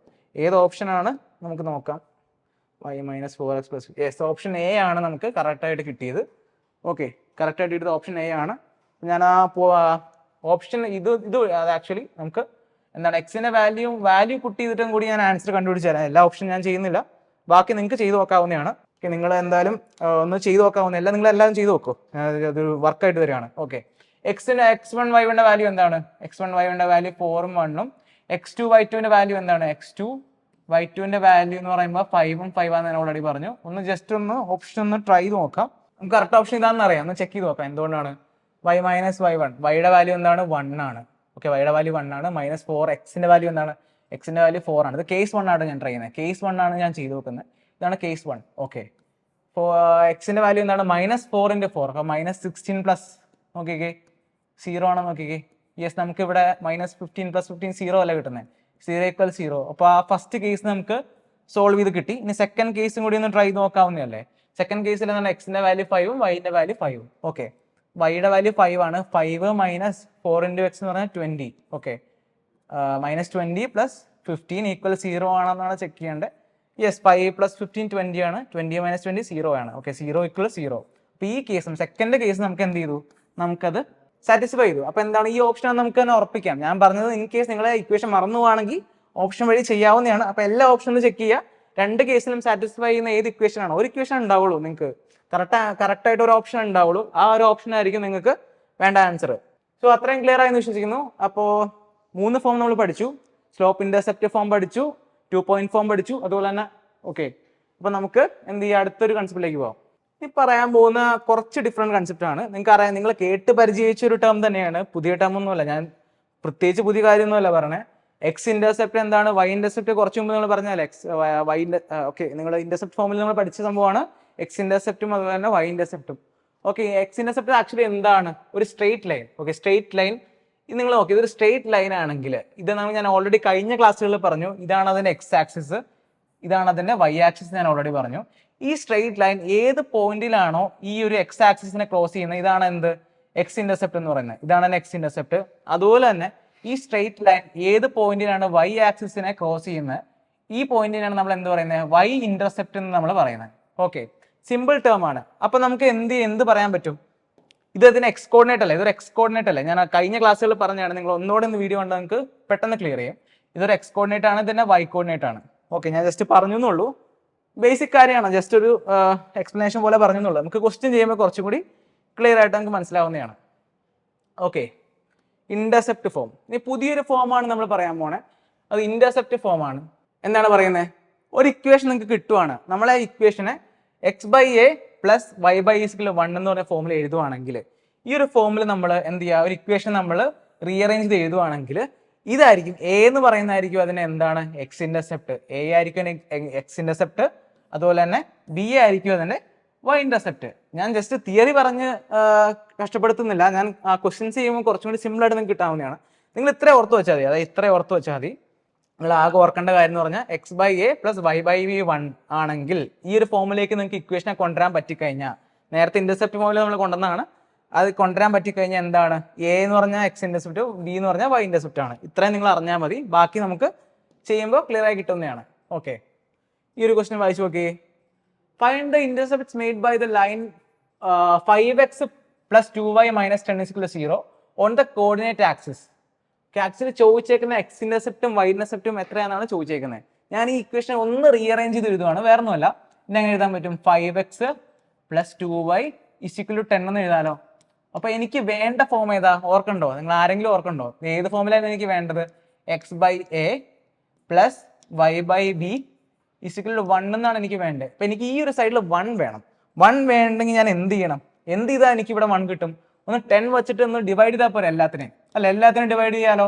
ഏത് ഓപ്ഷനാണ് നമുക്ക് നോക്കാം. y - 4x + yes, option A ആണ് നമുക്ക് കറക്റ്റ് ആയിട്ട് കിട്ടിയത്. ഓക്കെ, കറക്റ്റ് ആയിട്ട് കിട്ടിയത് ഓപ്ഷൻ എ ആണ്. ഞാൻ ആ ഓപ്ഷൻ ഇത് ആക്ച്വലി നമുക്ക് എന്താണ്, എക്സിന്റെ വാല്യൂ പുട്ട് ചെയ്തിട്ടും കൂടി ഞാൻ ആൻസർ കണ്ടുപിടിച്ചു തരാം. എല്ലാ ഓപ്ഷൻ ഞാൻ ചെയ്യുന്നില്ല, ബാക്കി നിങ്ങൾക്ക് ചെയ്ത് നോക്കാവുന്നതാണ്. ഓക്കെ, നിങ്ങൾ എന്തായാലും ഒന്ന് ചെയ്ത് നോക്കാവുന്ന, എല്ലാം നിങ്ങൾ എല്ലാവരും ചെയ്ത് നോക്കൂ, അതൊരു വർക്കായിട്ട് തരികയാണ്. ഓക്കെ, x1 y1ന്റെ വാല്യൂ എന്താണ്, x1 y1ന്റെ വാല്യൂ 4ഉം 1ഉം. x2 y2ന്റെ വാല്യൂ എന്താണ്, x2 y2ന്റെ വാല്യൂ എന്ന് പറയുമ്പോൾ 5ഉം 5 ആണെന്ന് ഞാൻ ഓൾറെഡി പറഞ്ഞു. ഒന്ന് ജസ്റ്റ് ഒന്ന് ഓപ്ഷൻ ഒന്ന് ട്രൈ ചെയ്ത് നോക്കാം. നമുക്ക് കറക്റ്റ് ഓപ്ഷൻ ഇതാണെന്ന് അറിയാം, ഒന്ന് ചെക്ക് ചെയ്ത് നോക്കാം. എന്തുകൊണ്ടാണ്, y - y1, y-യുടെ വാല്യൂ എന്താണ്, 1 ആണ്. ഓക്കെ, y-യുടെ വാല്യൂ 1 ആണ്. -4, എക്സിന്റെ വാല്യൂ എന്താണ്, എക്സിന്റെ വാല്യൂ 4 ആണ്. ഇത് കേസ് 1 ആണ് ഞാൻ ട്രൈ ചെയ്യുന്നത്, കേസ് 1 ആണ് ഞാൻ ചെയ്ത് നോക്കുന്നത്. ഇതാണ് കേസ് 1. ഓക്കെ, എക്സിന്റെ വാല്യൂ എന്താണ്, -4 × 4, അപ്പോൾ -16 പ്ലസ് നോക്കിക്കേ 0 ആണെന്ന് നോക്കിക്കേ. യെസ്, നമുക്ക് ഇവിടെ -15 + 15 0 അല്ല കിട്ടുന്നത്, 0 = 0. അപ്പോൾ ആ ഫസ്റ്റ് കേസ് നമുക്ക് സോൾവ് ചെയ്ത് കിട്ടി. ഇനി സെക്കൻഡ് കേസും കൂടി ഒന്ന് ട്രൈ ചെയ്ത് നോക്കാവുന്നതല്ലേ. സെക്കൻഡ് കേസിൽ എന്താണ്, എക്സിന്റെ വാല്യൂ 5ഉം വൈന്റെ വാല്യൂ 5ഉം. ഓക്കെ, വൈയുടെ വാല്യൂ 5 ആണ്. 5 - 4 × x എന്ന് പറഞ്ഞാൽ 20. ഓക്കെ, -20 + 15 = 0 ആണെന്നാണ് ചെക്ക് ചെയ്യേണ്ടത്. യെസ്, 5 + 15 20 ആണ്. 20 - 20 0 ആണ്. ഓക്കെ, 0 = 0. അപ്പോൾ ഈ കേസും സെക്കൻഡ് കേസ് നമുക്ക് എന്ത് ചെയ്തു, നമുക്കത് സാറ്റിസ്ഫൈ ചെയ്തു. അപ്പോൾ എന്താണ്, ഈ ഓപ്ഷൻ നമുക്ക് തന്നെ ഉറപ്പിക്കാം. ഞാൻ പറഞ്ഞത് ഇൻ കേസ് നിങ്ങളെ ഇക്വേഷൻ മറന്നു പോവാണെങ്കിൽ ഓപ്ഷൻ വഴി ചെയ്യാവുന്നതാണ്. അപ്പോൾ എല്ലാ ഓപ്ഷനും ചെക്ക് ചെയ്യുക. രണ്ട് കേസിലും സാറ്റിസ്ഫൈ ചെയ്യുന്ന ഏത് ഇക്വേഷൻ ആണോ, ഒരു ഇക്വേഷൻ ഉണ്ടാവുള്ളൂ നിങ്ങൾക്ക്, കറക്റ്റ് ആയിട്ട് ഒരു ഓപ്ഷൻ ഉണ്ടാവുള്ളൂ. ആ ഒരു ഓപ്ഷൻ ആയിരിക്കും നിങ്ങൾക്ക് വേണ്ട ആൻസർ. സോ അത്രയും ക്ലിയർ ആയെന്ന് വിശ്വസിക്കുന്നു. അപ്പോൾ 3 ഫോം നമ്മൾ പഠിച്ചു. സ്ലോപ്പ് ഇന്റർസെപ്റ്റ് ഫോം പഠിച്ചു, 2 പോയിന്റ് ഫോം പഠിച്ചു, അതുപോലെ തന്നെ. ഓക്കെ, അപ്പോൾ നമുക്ക് എന്ത് ചെയ്യാം, അടുത്തൊരു കൺസെപ്റ്റിലേക്ക് പോകാം. ഈ പറയാൻ പോകുന്ന കുറച്ച് ഡിഫറെൻറ്റ് കൺസെപ്റ്റ് ആണ്. നിങ്ങൾക്ക് അറിയാം, നിങ്ങൾ കേട്ട് പരിചയിച്ച ഒരു ടേം തന്നെയാണ്, പുതിയ ടേം ഒന്നുമല്ല. ഞാൻ പ്രത്യേകിച്ച് പുതിയ കാര്യമൊന്നുമല്ല പറഞ്ഞത്. എക്സ് ഇന്റർസെപ്റ്റ് എന്താണ്, വൈ ഇന്റർസെപ്റ്റ് കുറച്ച് മുമ്പ് നിങ്ങൾ പറഞ്ഞാൽ എക്സ് വൈ ഓക്കെ, നിങ്ങൾ ഇന്റർസെപ്റ്റ് ഫോമിൽ നിങ്ങൾ പഠിച്ച സംഭവമാണ് എക്സ് ഇന്റർസെപ്റ്റും അതുപോലെ തന്നെ വൈ ഇന്റർസെപ്റ്റും. ഓക്കെ, എക്സ് ഇന്റർസെപ്റ്റ് ആക്ച്വലി എന്താണ്, ഒരു straight line. Okay, straight line ഇത് നിങ്ങൾ നോക്കി, ഇതൊരു സ്ട്രെയിറ്റ് ലൈൻ ആണെങ്കിൽ ഇതാണ് ഞാൻ ഓൾറെഡി കഴിഞ്ഞ ക്ലാസ്സുകളിൽ പറഞ്ഞു, ഇതാണ് അതിന്റെ എക്സ് ആക്സിസ്, ഇതാണ് അതിന്റെ വൈ ആക്സിസ്, ഞാൻ ഓൾറെഡി പറഞ്ഞു. ഈ സ്ട്രെയിറ്റ് ലൈൻ ഏത് പോയിന്റിലാണോ ഈ ഒരു എക്സ് ആക്സിസിനെ ക്രോസ് ചെയ്യുന്നത്, ഇതാണ് എന്ത്, എക്സ് ഇന്റർസെപ്റ്റ് എന്ന് പറയുന്നത്. ഇതാണ് എക്സ് ഇന്റർസെപ്റ്റ്. അതുപോലെ തന്നെ ഈ സ്ട്രെയിറ്റ് ലൈൻ ഏത് പോയിന്റിലാണ് വൈ ആക്സിസിനെ ക്രോസ് ചെയ്യുന്നത്, ഈ പോയിന്റിനാണ് നമ്മൾ എന്ത് പറയുന്നത്, വൈ ഇന്റർസെപ്റ്റ് എന്ന് നമ്മൾ പറയുന്നത്. ഓക്കെ, സിമ്പിൾ ടേം ആണ്. അപ്പൊ നമുക്ക് എന്ത് പറയാൻ പറ്റും, ഇത് ഇതിന് എക്സ് കോർഡിനേറ്റ് അല്ലേ, ഇതൊരു എക്സ് കോർഡിനേറ്റ് അല്ലേ. ഞാൻ കഴിഞ്ഞ ക്ലാസ്സുകളിൽ പറഞ്ഞാണ്, നിങ്ങൾ ഒന്നുകൂടെ ഒന്ന് വീഡിയോ കണ്ടാൽ നിങ്ങൾക്ക് പെട്ടെന്ന് ക്ലിയർ ചെയ്യും. ഇതൊരു എക്സ് കോർഡിനേറ്റ് ആണ്, ഇതിന്റെ വൈ കോർഡിനേറ്റ് ആണ്. ഓക്കെ, ഞാൻ ജസ്റ്റ് പറഞ്ഞു എന്നുള്ളൂ, ബേസിക് കാര്യമാണ്, ജസ്റ്റ് ഒരു എക്സ്പ്ലനേഷൻ പോലെ പറഞ്ഞു എന്നുള്ളൂ. നമുക്ക് ക്വസ്റ്റ്യൻ ചെയ്യുമ്പോൾ കുറച്ചും കൂടി ക്ലിയർ ആയിട്ട് നമുക്ക് മനസ്സിലാവുന്നതാണ്. ഓക്കെ, ഇന്റർസെപ്റ്റ് ഫോം ഇനി പുതിയൊരു ഫോമാണ് നമ്മൾ പറയാൻ പോണേ. അത് ഇന്റർസെപ്റ്റ് ഫോം ആണ്. എന്താണ് പറയുന്നത്, ഒരു ഇക്വേഷൻ നിങ്ങൾക്ക് കിട്ടുവാണ്, നമ്മളെ ഇക്വേഷനെ x by a plus y by equal 1 എന്ന് പറഞ്ഞ ഫോമിൽ എഴുതുവാണെങ്കിൽ, ഈ ഒരു ഫോമിൽ നമ്മൾ എന്ത് ചെയ്യുക, ഒരു ഇക്വേഷൻ നമ്മൾ റീഅറേഞ്ച് ചെയ്ത് എഴുതുവാണെങ്കിൽ ഇതായിരിക്കും എ എന്ന് പറയുന്നതായിരിക്കും അതിന് എന്താണ്, എക്സ് ഇന്റർസെപ്റ്റ്. എ ആയിരിക്കും എക്സ് ഇന്റർസെപ്റ്റ്, അതുപോലെ തന്നെ ബി ആയിരിക്കും അതിന്റെ വൈ ഇന്റർസെപ്റ്റ്. ഞാൻ ജസ്റ്റ് തിയറി പറഞ്ഞ് കഷ്ടപ്പെടുത്തുന്നില്ല, ഞാൻ ആ ക്വസ്റ്റ്യൻസ് ചെയ്യുമ്പോൾ കുറച്ചും കൂടി സിമ്പിൾ ആയിട്ട് നിങ്ങൾക്ക് കിട്ടാവുന്നതാണ്. നിങ്ങൾ ഇത്ര ഓർത്ത് വെച്ചാൽ മതി, അതായത് ഇത്ര ഓർത്ത് വെച്ചാൽ മതി. നിങ്ങൾ ആകെ ഓർക്കേണ്ട കാര്യം എന്ന് പറഞ്ഞാൽ x by a plus y by b 1 ആണെങ്കിൽ ഈ ഒരു ഫോമിലേക്ക് നിങ്ങൾക്ക് ഇക്വേഷനെ കൊണ്ടുവരാൻ പറ്റിക്കഴിഞ്ഞാൽ, നേരത്തെ ഇന്റർസെപ്റ്റ് ഫോമിൽ നമ്മൾ കൊണ്ടുവന്നതാണ്, അത് കൊണ്ടുവരാൻ പറ്റിക്കഴിഞ്ഞാൽ എന്താണ്, എ എന്ന് പറഞ്ഞാൽ എക്സ് ഇന്റർസെപ്റ്റ്, ബി എന്ന് പറഞ്ഞാൽ വൈ ഇന്റർസെപ്റ്റ് ആണ്. ഇത്രയും നിങ്ങൾ അറിഞ്ഞാൽ മതി, ബാക്കി നമുക്ക് ചെയ്യുമ്പോൾ ക്ലിയർ ആയി കിട്ടുന്നതാണ്. ഓക്കെ, ഈ ഒരു ക്വസ്റ്റ്യൻ വായിച്ചു നോക്കിയേ. Find the intercepts made by the line 5x plus 2y minus 10 is equal to 0 on the coordinate axis. Actually ചോദിച്ചേക്കുന്ന എക്സ് ഇന്റർസെപ്റ്റും വൈ ഇന്റർസെപ്റ്റും എത്രയാണെന്നാണ് ചോദിച്ചേക്കുന്നത്. ഞാൻ ഈ ഇക്വേഷൻ ഒന്ന് റീഅറേഞ്ച് ചെയ്ത് എഴുതുവാണ്, വേറെ ഒന്നുമല്ല. പിന്നെ എങ്ങനെ എഴുതാൻ പറ്റും, 5x plus 2y is equal to 10 എന്ന് എഴുതാലോ. അപ്പൊ എനിക്ക് വേണ്ട ഫോം ഏതാ, ഓർക്കണ്ടോ, നിങ്ങൾ ആരെങ്കിലും ഓർക്കണ്ടോ, ഏത് ഫോമിലാണ് എനിക്ക് വേണ്ടത്, x by a plus y by b is equal 1 എന്നാണ് എനിക്ക് വേണ്ടത്. അപ്പൊ എനിക്ക് ഈ ഒരു സൈഡിൽ 1 വേണം. 1 വേണ്ടെങ്കിൽ ഞാൻ എന്ത് ചെയ്യണം, എന്ത് ചെയ്താൽ എനിക്ക് ഇവിടെ 1 കിട്ടും, ഒന്ന് 10 വെച്ചിട്ട് ഒന്ന് ഡിവൈഡ് ചെയ്താൽ പോരെ എല്ലാത്തിനെയും, അല്ല എല്ലാത്തിനും ഡിവൈഡ് ചെയ്യാലോ,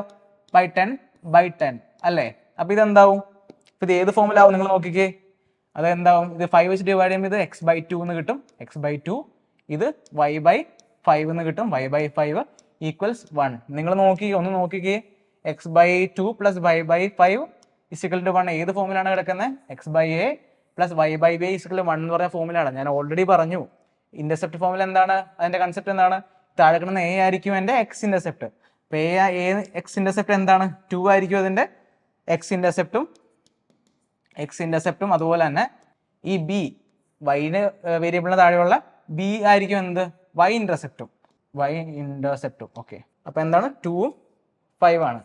ബൈ 10 അല്ലേ. അപ്പൊ ഇതെന്താവും, ഇത് ഏത് ഫോമിലാവും നിങ്ങൾ നോക്കിക്കേ, അതെന്താവും, ഇത് 5 വെച്ച് ഡിവൈഡ് ചെയ്യുമ്പോൾ ഇത് എക്സ് ബൈ 2 എന്ന് കിട്ടും, എക്സ് ബൈ 2, ഇത് വൈ ബൈ 5 എന്ന് കിട്ടും, വൈ ബൈ 5 ഈക്വൽസ് 1. നിങ്ങൾ ഒന്ന് നോക്കിക്കേ, x by 2 plus y by 5 is equal to 1 ഏത് ഫോമിലാണ് കിടക്കുന്നത്, x by a plus y by b is equal 1 എന്ന് പറഞ്ഞ ഫോമിലാണ്. ഞാൻ ഓൾറെഡി പറഞ്ഞു ഇന്റർസെപ്റ്റ് ഫോമിൽ എന്താണ് അതിന്റെ കൺസെപ്റ്റ് എന്താണ്, താഴെ കിടന്ന എ ആയിരിക്കും എൻ്റെ എക്സ് ഇന്റർസെപ്റ്റ്. അപ്പൊ എ എക്സ് ഇന്റർസെപ്റ്റ് എന്താണ്, 2 ആയിരിക്കും അതിന്റെ എക്സ് ഇന്റർസെപ്റ്റും അതുപോലെ തന്നെ ഈ ബി വൈന് വേരിയബിളിന് താഴെയുള്ള ബി ആയിരിക്കും എന്ത്, വൈ ഇന്റർസെപ്റ്റും. ഓക്കെ, അപ്പൊ എന്താണ് 2ഉം 5 ആണ്.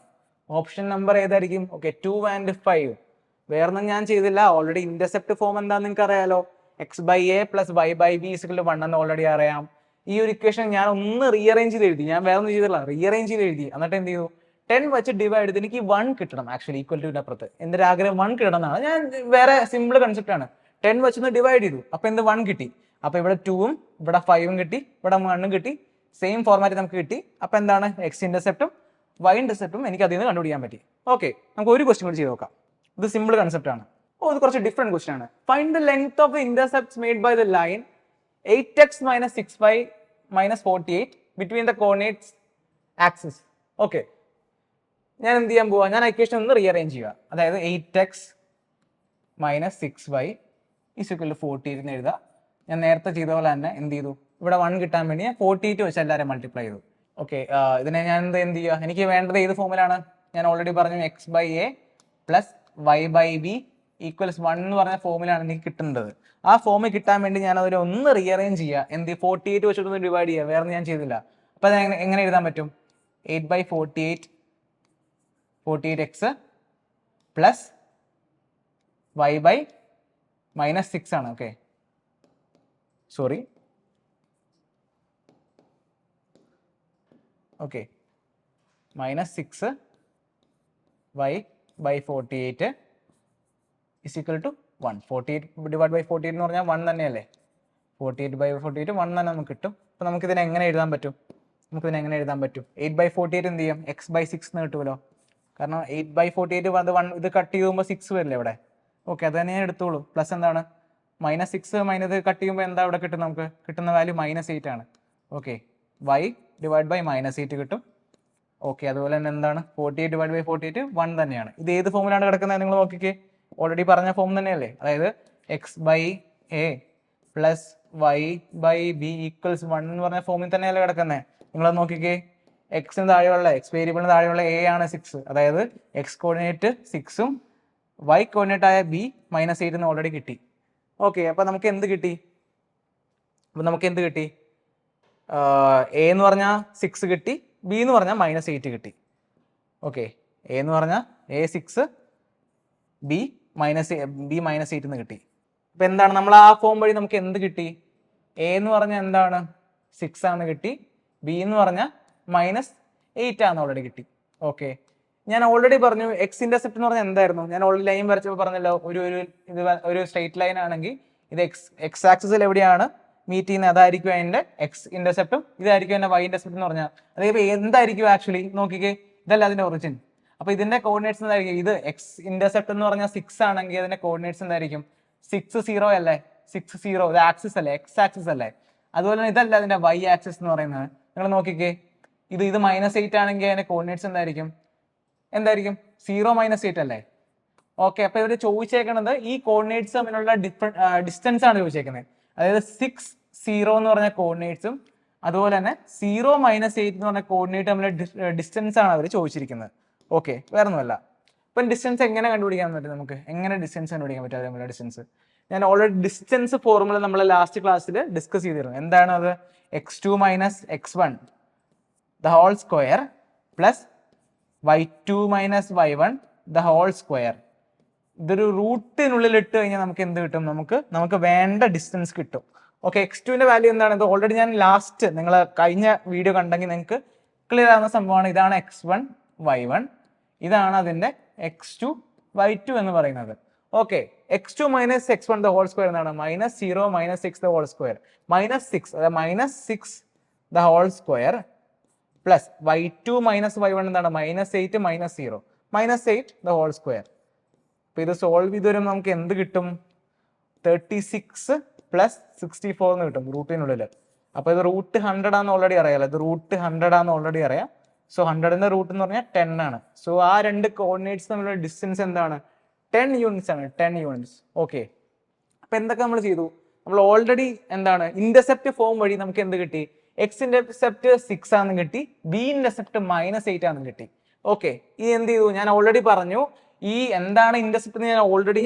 ഓപ്ഷൻ നമ്പർ ഏതായിരിക്കും, ഓക്കെ 2 and 5. വേറൊന്നും ഞാൻ ചെയ്തില്ല, ഓൾറെഡി ഇന്റർസെപ്റ്റ് ഫോം എന്താണെന്ന് നിങ്ങൾക്ക് അറിയാലോ, x by a plus y by b is equal 1 എന്ന് ഓൾറെഡി അറിയാം. ഈ ഒരു ഇക്വേഷൻ ഞാൻ ഒന്ന് റീഅറേഞ്ച് ചെയ്ത് എഴുതി, ഞാൻ വേറെ ഒന്നും ചെയ്തില്ല, റീഅറേഞ്ച് ചെയ്ത് എഴുതി. എന്നിട്ട് എന്ത് ചെയ്തു, 10 വെച്ച് ഡിവൈഡ് ചെയ്ത് എനിക്ക് 1 കിട്ടണം. ആക്ച്വലി ഈക്വൽ ടു അപ്പുറത്ത് എൻ്റെ ഒരു ആഗ്രഹം 1 കിട്ടണം എന്നാണ്. ഞാൻ വേറെ സിമ്പിൾ കൺസെപ്റ്റ് ആണ്, 10 വെച്ചൊന്ന് ഡിവൈഡ് ചെയ്തു, അപ്പൊ എന്ത് 1 കിട്ടി. അപ്പൊ ഇവിടെ 2ഉം ഇവിടെ 5ഉം കിട്ടി, ഇവിടെ 1ഉം കിട്ടി, സെയിം ഫോർമാറ്റ് നമുക്ക് കിട്ടി. അപ്പൊ എന്താണ്, എക്സ് ഇന്റർസെപ്റ്റും വൈ ഇന്റർസെപ്റ്റും എനിക്ക് അതിൽ നിന്ന് കണ്ടുപിടിക്കാൻ പറ്റി. ഓക്കെ, നമുക്ക് ഒരു ക്വസ്റ്റ്യൻ കൂടി ചെയ്ത് നോക്കാം. ഇത് സിമ്പിൾ കൺസെപ്റ്റ് ആണ്. ഇത് കുറച്ച് ഡിഫറെന്റ് ക്വസ്റ്റ്യൻ ആണ്. Find the length of the intercepts made by the line 8x minus 6y minus 48 between the coordinates axis. Okay, ഞാൻ എന്ത് ചെയ്യാൻ പോവാ, ഞാൻ ഇക്വേഷൻ ഒന്ന് റീഅറേഞ്ച് ചെയ്യുക. അതായത് 8x minus 6y is equal to 48 എന്ന് എഴുതുക. ഞാൻ നേരത്തെ ചെയ്ത പോലെ തന്നെ എന്ത് ചെയ്തു, ഇവിടെ 1 കിട്ടാൻ വേണ്ടി ഞാൻ 48 വെച്ച് എല്ലാവരും മൾട്ടിപ്ലൈ ചെയ്തു. ഓക്കെ, ഇതിനെ ഞാൻ എന്ത് ചെയ്യുക, എനിക്ക് വേണ്ടത് ഏത് ഫോമിലാണ്, ഞാൻ ഓൾറെഡി പറഞ്ഞു x by a plus y by b equals 1 എന്ന് പറഞ്ഞ ഫോമിലാണ് എനിക്ക് കിട്ടുന്നത്. ആ ഫോമിൽ കിട്ടാൻ വേണ്ടി ഞാൻ അതിനെ ഒന്ന് റീഅറേഞ്ച് ചെയ്യുക, എന്ത് 48 വെച്ചിട്ടൊന്ന് ഡിവൈഡ് ചെയ്യുക, വേറെ ഞാൻ ചെയ്തില്ല. അപ്പൊ അത് എങ്ങനെ എഴുതാൻ പറ്റും, 8/48 എക്സ് പ്ലസ് വൈ ബൈ -6 ആണ്. Okay, sorry, okay, -6 y by 48 is equal to 1. 48 divided by 48 എന്ന് പറഞ്ഞാൽ 1 തന്നെയല്ലേ. 48/48 1 തന്നെ നമുക്ക് കിട്ടും. അപ്പോൾ നമുക്കിതിനെ എങ്ങനെ എഴുതാൻ പറ്റും? 8/48 എന്ത് ചെയ്യും? x/6 എന്ന് കിട്ടുമല്ലോ. കാരണം 8/48 അത് 1 ഇത് കട്ട് ചെയ്യുമ്പോൾ 6 വരില്ലേ ഇവിടെ. ഓക്കെ, അത് തന്നെ എടുത്തോളൂ. പ്ലസ് എന്താണ്? -6 ഇത് കട്ട് ചെയ്യുമ്പോൾ എന്താ ഇവിടെ കിട്ടും? നമുക്ക് കിട്ടുന്ന വാല്യൂ -8 ആണ്. ഓക്കെ, y/-8 കിട്ടും. ഓക്കെ, അതുപോലെ തന്നെ എന്താണ്? 48/48 1 തന്നെയാണ്. ഇത് ഏത് ഫോമിലാണ് കിടക്കുന്നത്? നിങ്ങൾ നോക്കിക്കേ, ഓൾറെഡി പറഞ്ഞ ഫോം തന്നെയല്ലേ. അതായത് x/a പ്ലസ് y/b ഈക്വൽസ് 1 എന്ന് പറഞ്ഞ ഫോമിൽ തന്നെയല്ലേ കിടക്കുന്നത്. നിങ്ങളത് നോക്കിക്കേ, എക്സിന് താഴെയുള്ള എക്സ് വേരിയബിളിന് താഴെയുള്ള a ആണ് 6. അതായത് എക്സ് കോർഡിനേറ്റ് 6ഉം y കോർഡിനേറ്റ് ആയ b -8 എന്ന് ഓൾറെഡി കിട്ടി. ഓക്കെ, അപ്പോൾ നമുക്ക് എന്ത് കിട്ടി? a എന്ന് പറഞ്ഞാൽ 6 കിട്ടി, b എന്ന് പറഞ്ഞാൽ -8 കിട്ടി. ഓക്കെ, a എന്ന് പറഞ്ഞാൽ a6, b -8 എന്ന് കിട്ടി. അപ്പോൾ എന്താണ് നമ്മൾ ആ ഫോം വഴി നമുക്ക് എന്ത് കിട്ടി? a എന്ന് പറഞ്ഞാൽ എന്താണ്? 6 ആണെന്ന് കിട്ടി, b എന്ന് പറഞ്ഞാൽ -8 ആണെന്ന് ഓൾറെഡി കിട്ടി. ഓക്കെ, ഞാൻ ഓൾറെഡി പറഞ്ഞു എക്സ് ഇന്റർസെപ്റ്റ് എന്ന് പറഞ്ഞാൽ എന്തായിരുന്നു? ഞാൻ ഓൾറെഡി ലൈൻ വരച്ചപ്പോൾ പറഞ്ഞല്ലോ, ഒരു സ്ട്രെയിറ്റ് ലൈൻ ആണെങ്കിൽ ഇത് എക്സ് ആക്സിസിൽ എവിടെയാണ് മീറ്റ് ചെയ്യുന്നത് അതായിരിക്കും അതിന്റെ എക്സ് ഇന്റർസെപ്റ്റും, ഇതായിരിക്കും അതിന്റെ വൈ ഇന്റർസെപ്റ്റ് എന്ന് പറഞ്ഞാൽ. അതായത് എന്തായിരിക്കും ആക്ച്വലി? നോക്കിക്കേ, ഇതല്ല അതിന്റെ ഒറിജിൻ. അപ്പൊ ഇതിന്റെ കോർഡിനേറ്റ്സ് എന്തായിരിക്കും? ഇത് എക്സ് ഇന്റർസെപ്റ്റ് എന്ന് പറഞ്ഞാൽ 6 ആണെങ്കിൽ അതിന്റെ കോർഡിനേറ്റ്സ് എന്തായിരിക്കും? 6 0 അല്ലേ? 6 0 ഇത് ആക്സിസ് അല്ലേ? എക്സ് ആക്സിസ് അല്ലേ? അതുപോലെ തന്നെ ഇതല്ല അതിന്റെ വൈ ആക്സിസ് എന്ന് പറയുന്നത്. നിങ്ങൾ നോക്കിക്കേ, ഇത് -8 ആണെങ്കിൽ അതിന്റെ കോർഡിനേറ്റ്സ് എന്തായിരിക്കും? 0 -8 അല്ലേ? ഓക്കെ, അപ്പൊ ഇവര് ചോദിച്ചേക്കുന്നത് ഈ കോർഡിനേറ്റ്സ് തമ്മിലുള്ള ഡിസ്റ്റൻസ് ആണ് ചോദിച്ചേക്കുന്നത്. അതായത് 6 0 എന്ന് പറഞ്ഞ കോർഡിനേറ്റ്സും അതുപോലെ തന്നെ 0 -8 എന്ന് പറഞ്ഞ കോർഡിനേറ്റ് തമ്മിലുള്ള ഡിസ്റ്റൻസ് ആണ് അവർ ചോദിച്ചിരിക്കുന്നത്. ഓക്കെ, വേറെ ഒന്നുമല്ല. ഇപ്പം ഡിസ്റ്റൻസ് എങ്ങനെ കണ്ടുപിടിക്കാൻ പറ്റും? നമുക്ക് എങ്ങനെ ഡിസ്റ്റൻസ് കണ്ടുപിടിക്കാൻ പറ്റും? അത് തമ്മിലുള്ള ഡിസ്റ്റൻസ് ഞാൻ ഓൾറെഡി ഡിസ്റ്റൻസ് ഫോർമുല നമ്മൾ ലാസ്റ്റ് ക്ലാസ്സിൽ ഡിസ്കസ് ചെയ്തിരുന്നു. എന്താണ് അത്? x2 - x1 the whole square plus y2 - y1 the whole square. ഇതൊരു റൂട്ടിനുള്ളിൽ ഇട്ട് കഴിഞ്ഞാൽ നമുക്ക് എന്ത് കിട്ടും? നമുക്ക് വേണ്ട ഡിസ്റ്റൻസ് കിട്ടും. ഓക്കെ, x2ന്റെ വാല്യൂ എന്താണ്? ഇത് ഓൾറെഡി ഞാൻ ലാസ്റ്റ് നിങ്ങൾ കഴിഞ്ഞ വീഡിയോ കണ്ടെങ്കിൽ നിങ്ങൾക്ക് ക്ലിയർ ആവുന്ന സംഭവമാണ്. ഇതാണ് x1 y1, ഇതാണ് അതിന്റെ x2 y2 എന്ന് പറയുന്നത്. Okay, x2 - x1 the whole square എന്താണ്? -0 - 6 the whole square, -6 അതായത് -6 the whole square plus y2 - y1 എന്താണ്? -8 - 0 -8 the whole square. അപ്പൊ ഇത് സോൾവ് ചെയ്ത് വരുമ്പോൾ നമുക്ക് എന്ത് കിട്ടും? 36 + 64 എന്ന് കിട്ടും റൂട്ടിനുള്ളിൽ. അപ്പൊ ഇത് റൂട്ട് 100 ആണെന്ന് ഓൾറെഡി അറിയാലോ. ഇത് റൂട്ട് 100 ആണെന്ന് ഓൾറെഡി അറിയാം. സോ 100ന്റെ റൂട്ട് എന്ന് പറഞ്ഞാൽ 10 ആണ്. സോ ആ രണ്ട് കോർഡിനേറ്റ്സ് തമ്മിലുള്ള ഡിസ്റ്റൻസ് എന്താണ്? 10 യൂണിറ്റ്സ് ആണ്. 10 യൂണിറ്റ്സ്. ഓക്കെ, അപ്പൊ എന്തൊക്കെ നമ്മൾ ചെയ്തു? നമ്മൾ ഓൾറെഡി എന്താണ് ഇന്റർസെപ്റ്റ് ഫോം വഴി നമുക്ക് എന്ത് കിട്ടി? എക്സ് ഇന്റർസെപ്റ്റ് 6 ആണെന്ന് കിട്ടി, ബി ഇന്റർസെപ്റ്റ് -8 ആണെന്ന് കിട്ടി. ഓക്കെ, ഈ എന്ത് ചെയ്തു? ഞാൻ ഓൾറെഡി പറഞ്ഞു ഈ എന്താണ് ഇന്റർസെപ്റ്റ്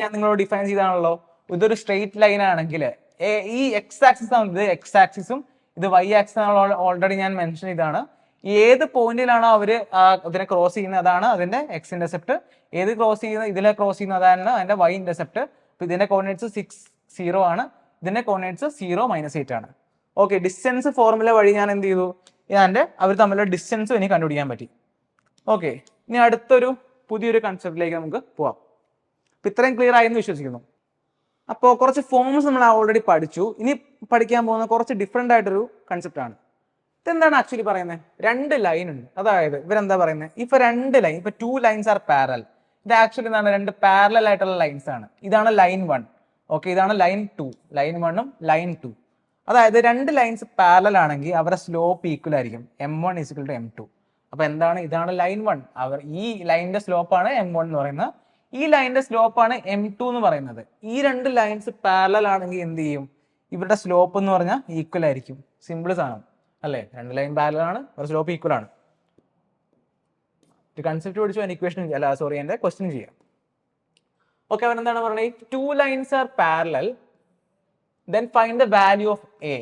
ഞാൻ നിങ്ങളോട് ഡിഫൈൻ ചെയ്താണല്ലോ. ഇതൊരു സ്ട്രെയിറ്റ് ലൈൻ ആണെങ്കിൽ ഈ എക്സ് ആക്സിസ് ആണ്, ഇത് എക്സ് ആക്സിസും ഇത് വൈ ആക്സിസ് ഓൾറെഡി ഞാൻ മെൻഷൻ ചെയ്താണ്. ഏത് പോയിന്റിലാണോ അവര് ഇതിനെ ക്രോസ് ചെയ്യുന്നത് അതാണ് അതിന്റെ എക്സ് ഇന്റർസെപ്റ്റ്. ഏത് ക്രോസ് ചെയ്യുന്നത് ഇതിലെ ക്രോസ് ചെയ്യുന്നത് അതാണ് അതിന്റെ വൈ ഇന്റർസെപ്റ്റ്. അപ്പൊ ഇതിന്റെ കോർഡിനേറ്റ്സ് 6 0 ആണ്, ഇതിന്റെ കോർഡിനേറ്റ്സ് 0 -8 ആണ്. ഓക്കെ, ഡിസ്റ്റൻസ് ഫോർമുല വഴി ഞാൻ എന്ത് ചെയ്തു? അവർ തമ്മിലുള്ള ഡിസ്റ്റൻസ് എനിക്ക് കണ്ടുപിടിക്കാൻ പറ്റി. ഓക്കെ, ഇനി അടുത്തൊരു പുതിയൊരു കൺസെപ്റ്റിലേക്ക് നമുക്ക് പോവാം. അപ്പൊ ഇത്രയും ക്ലിയർ ആയെന്ന് വിശ്വസിക്കുന്നു. അപ്പോൾ കുറച്ച് ഫോംസ് നമ്മൾ ഓൾറെഡി പഠിച്ചു. ഇനി പഠിക്കാൻ പോകുന്ന കുറച്ച് ഡിഫറെൻ്റ് ആയിട്ടൊരു കൺസെപ്റ്റ് ആണ്. ഇതെന്താണ് ആക്ച്വലി പറയുന്നത്? 2 ലൈൻ ഉണ്ട്. അതായത് ഇവരെന്താ പറയുന്നത്? ഇപ്പൊ 2 ലൈൻ, ഇപ്പൊ 2 ലൈൻസ് ആർ പാരലൽ. ഇത് ആക്ച്വലി എന്താണ്? 2 പാരലൽ ആയിട്ടുള്ള ലൈൻസ് ആണ്. ഇതാണ് ലൈൻ 1. ഓക്കെ, ഇതാണ് ലൈൻ 2. ലൈൻ 1ഉം ലൈൻ 2. അതായത് 2 ലൈൻസ് പാരലൽ ആണെങ്കിൽ അവരുടെ സ്ലോപ്പ് ഈക്വൽ ആയിരിക്കും. m1 = m2. അപ്പൊ എന്താണ്? ഇതാണ് ലൈൻ 1. ഈ ലൈനിന്റെ സ്ലോപ്പാണ് m1 എന്ന് പറയുന്നത്. ഈ ലൈനിന്റെ സ്ലോപ്പാണ് m2 എന്ന് പറയുന്നത്. ഈ 2 ലൈൻസ് പാരലൽ ആണെങ്കിൽ എന്ത് ചെയ്യും? ഇവരുടെ സ്ലോപ്പ് എന്ന് പറഞ്ഞാൽ ഈക്വൽ ആയിരിക്കും. സിമ്പിൾ സാധനം അല്ലേ? 2 ലൈൻ പാരലൽ ആണ്, അവരുടെ സ്ലോപ്പ് ഈക്വൽ ആണ്. കൺസെപ്റ്റ് പഠിച്ചു, ഇക്വേഷൻ എന്റെ ക്വസ്റ്റ്യൻ ചെയ്യാം. ഓക്കെ, അവരെന്താണ് പറയുന്നത്? 2 lines are parallel, then find the value of a.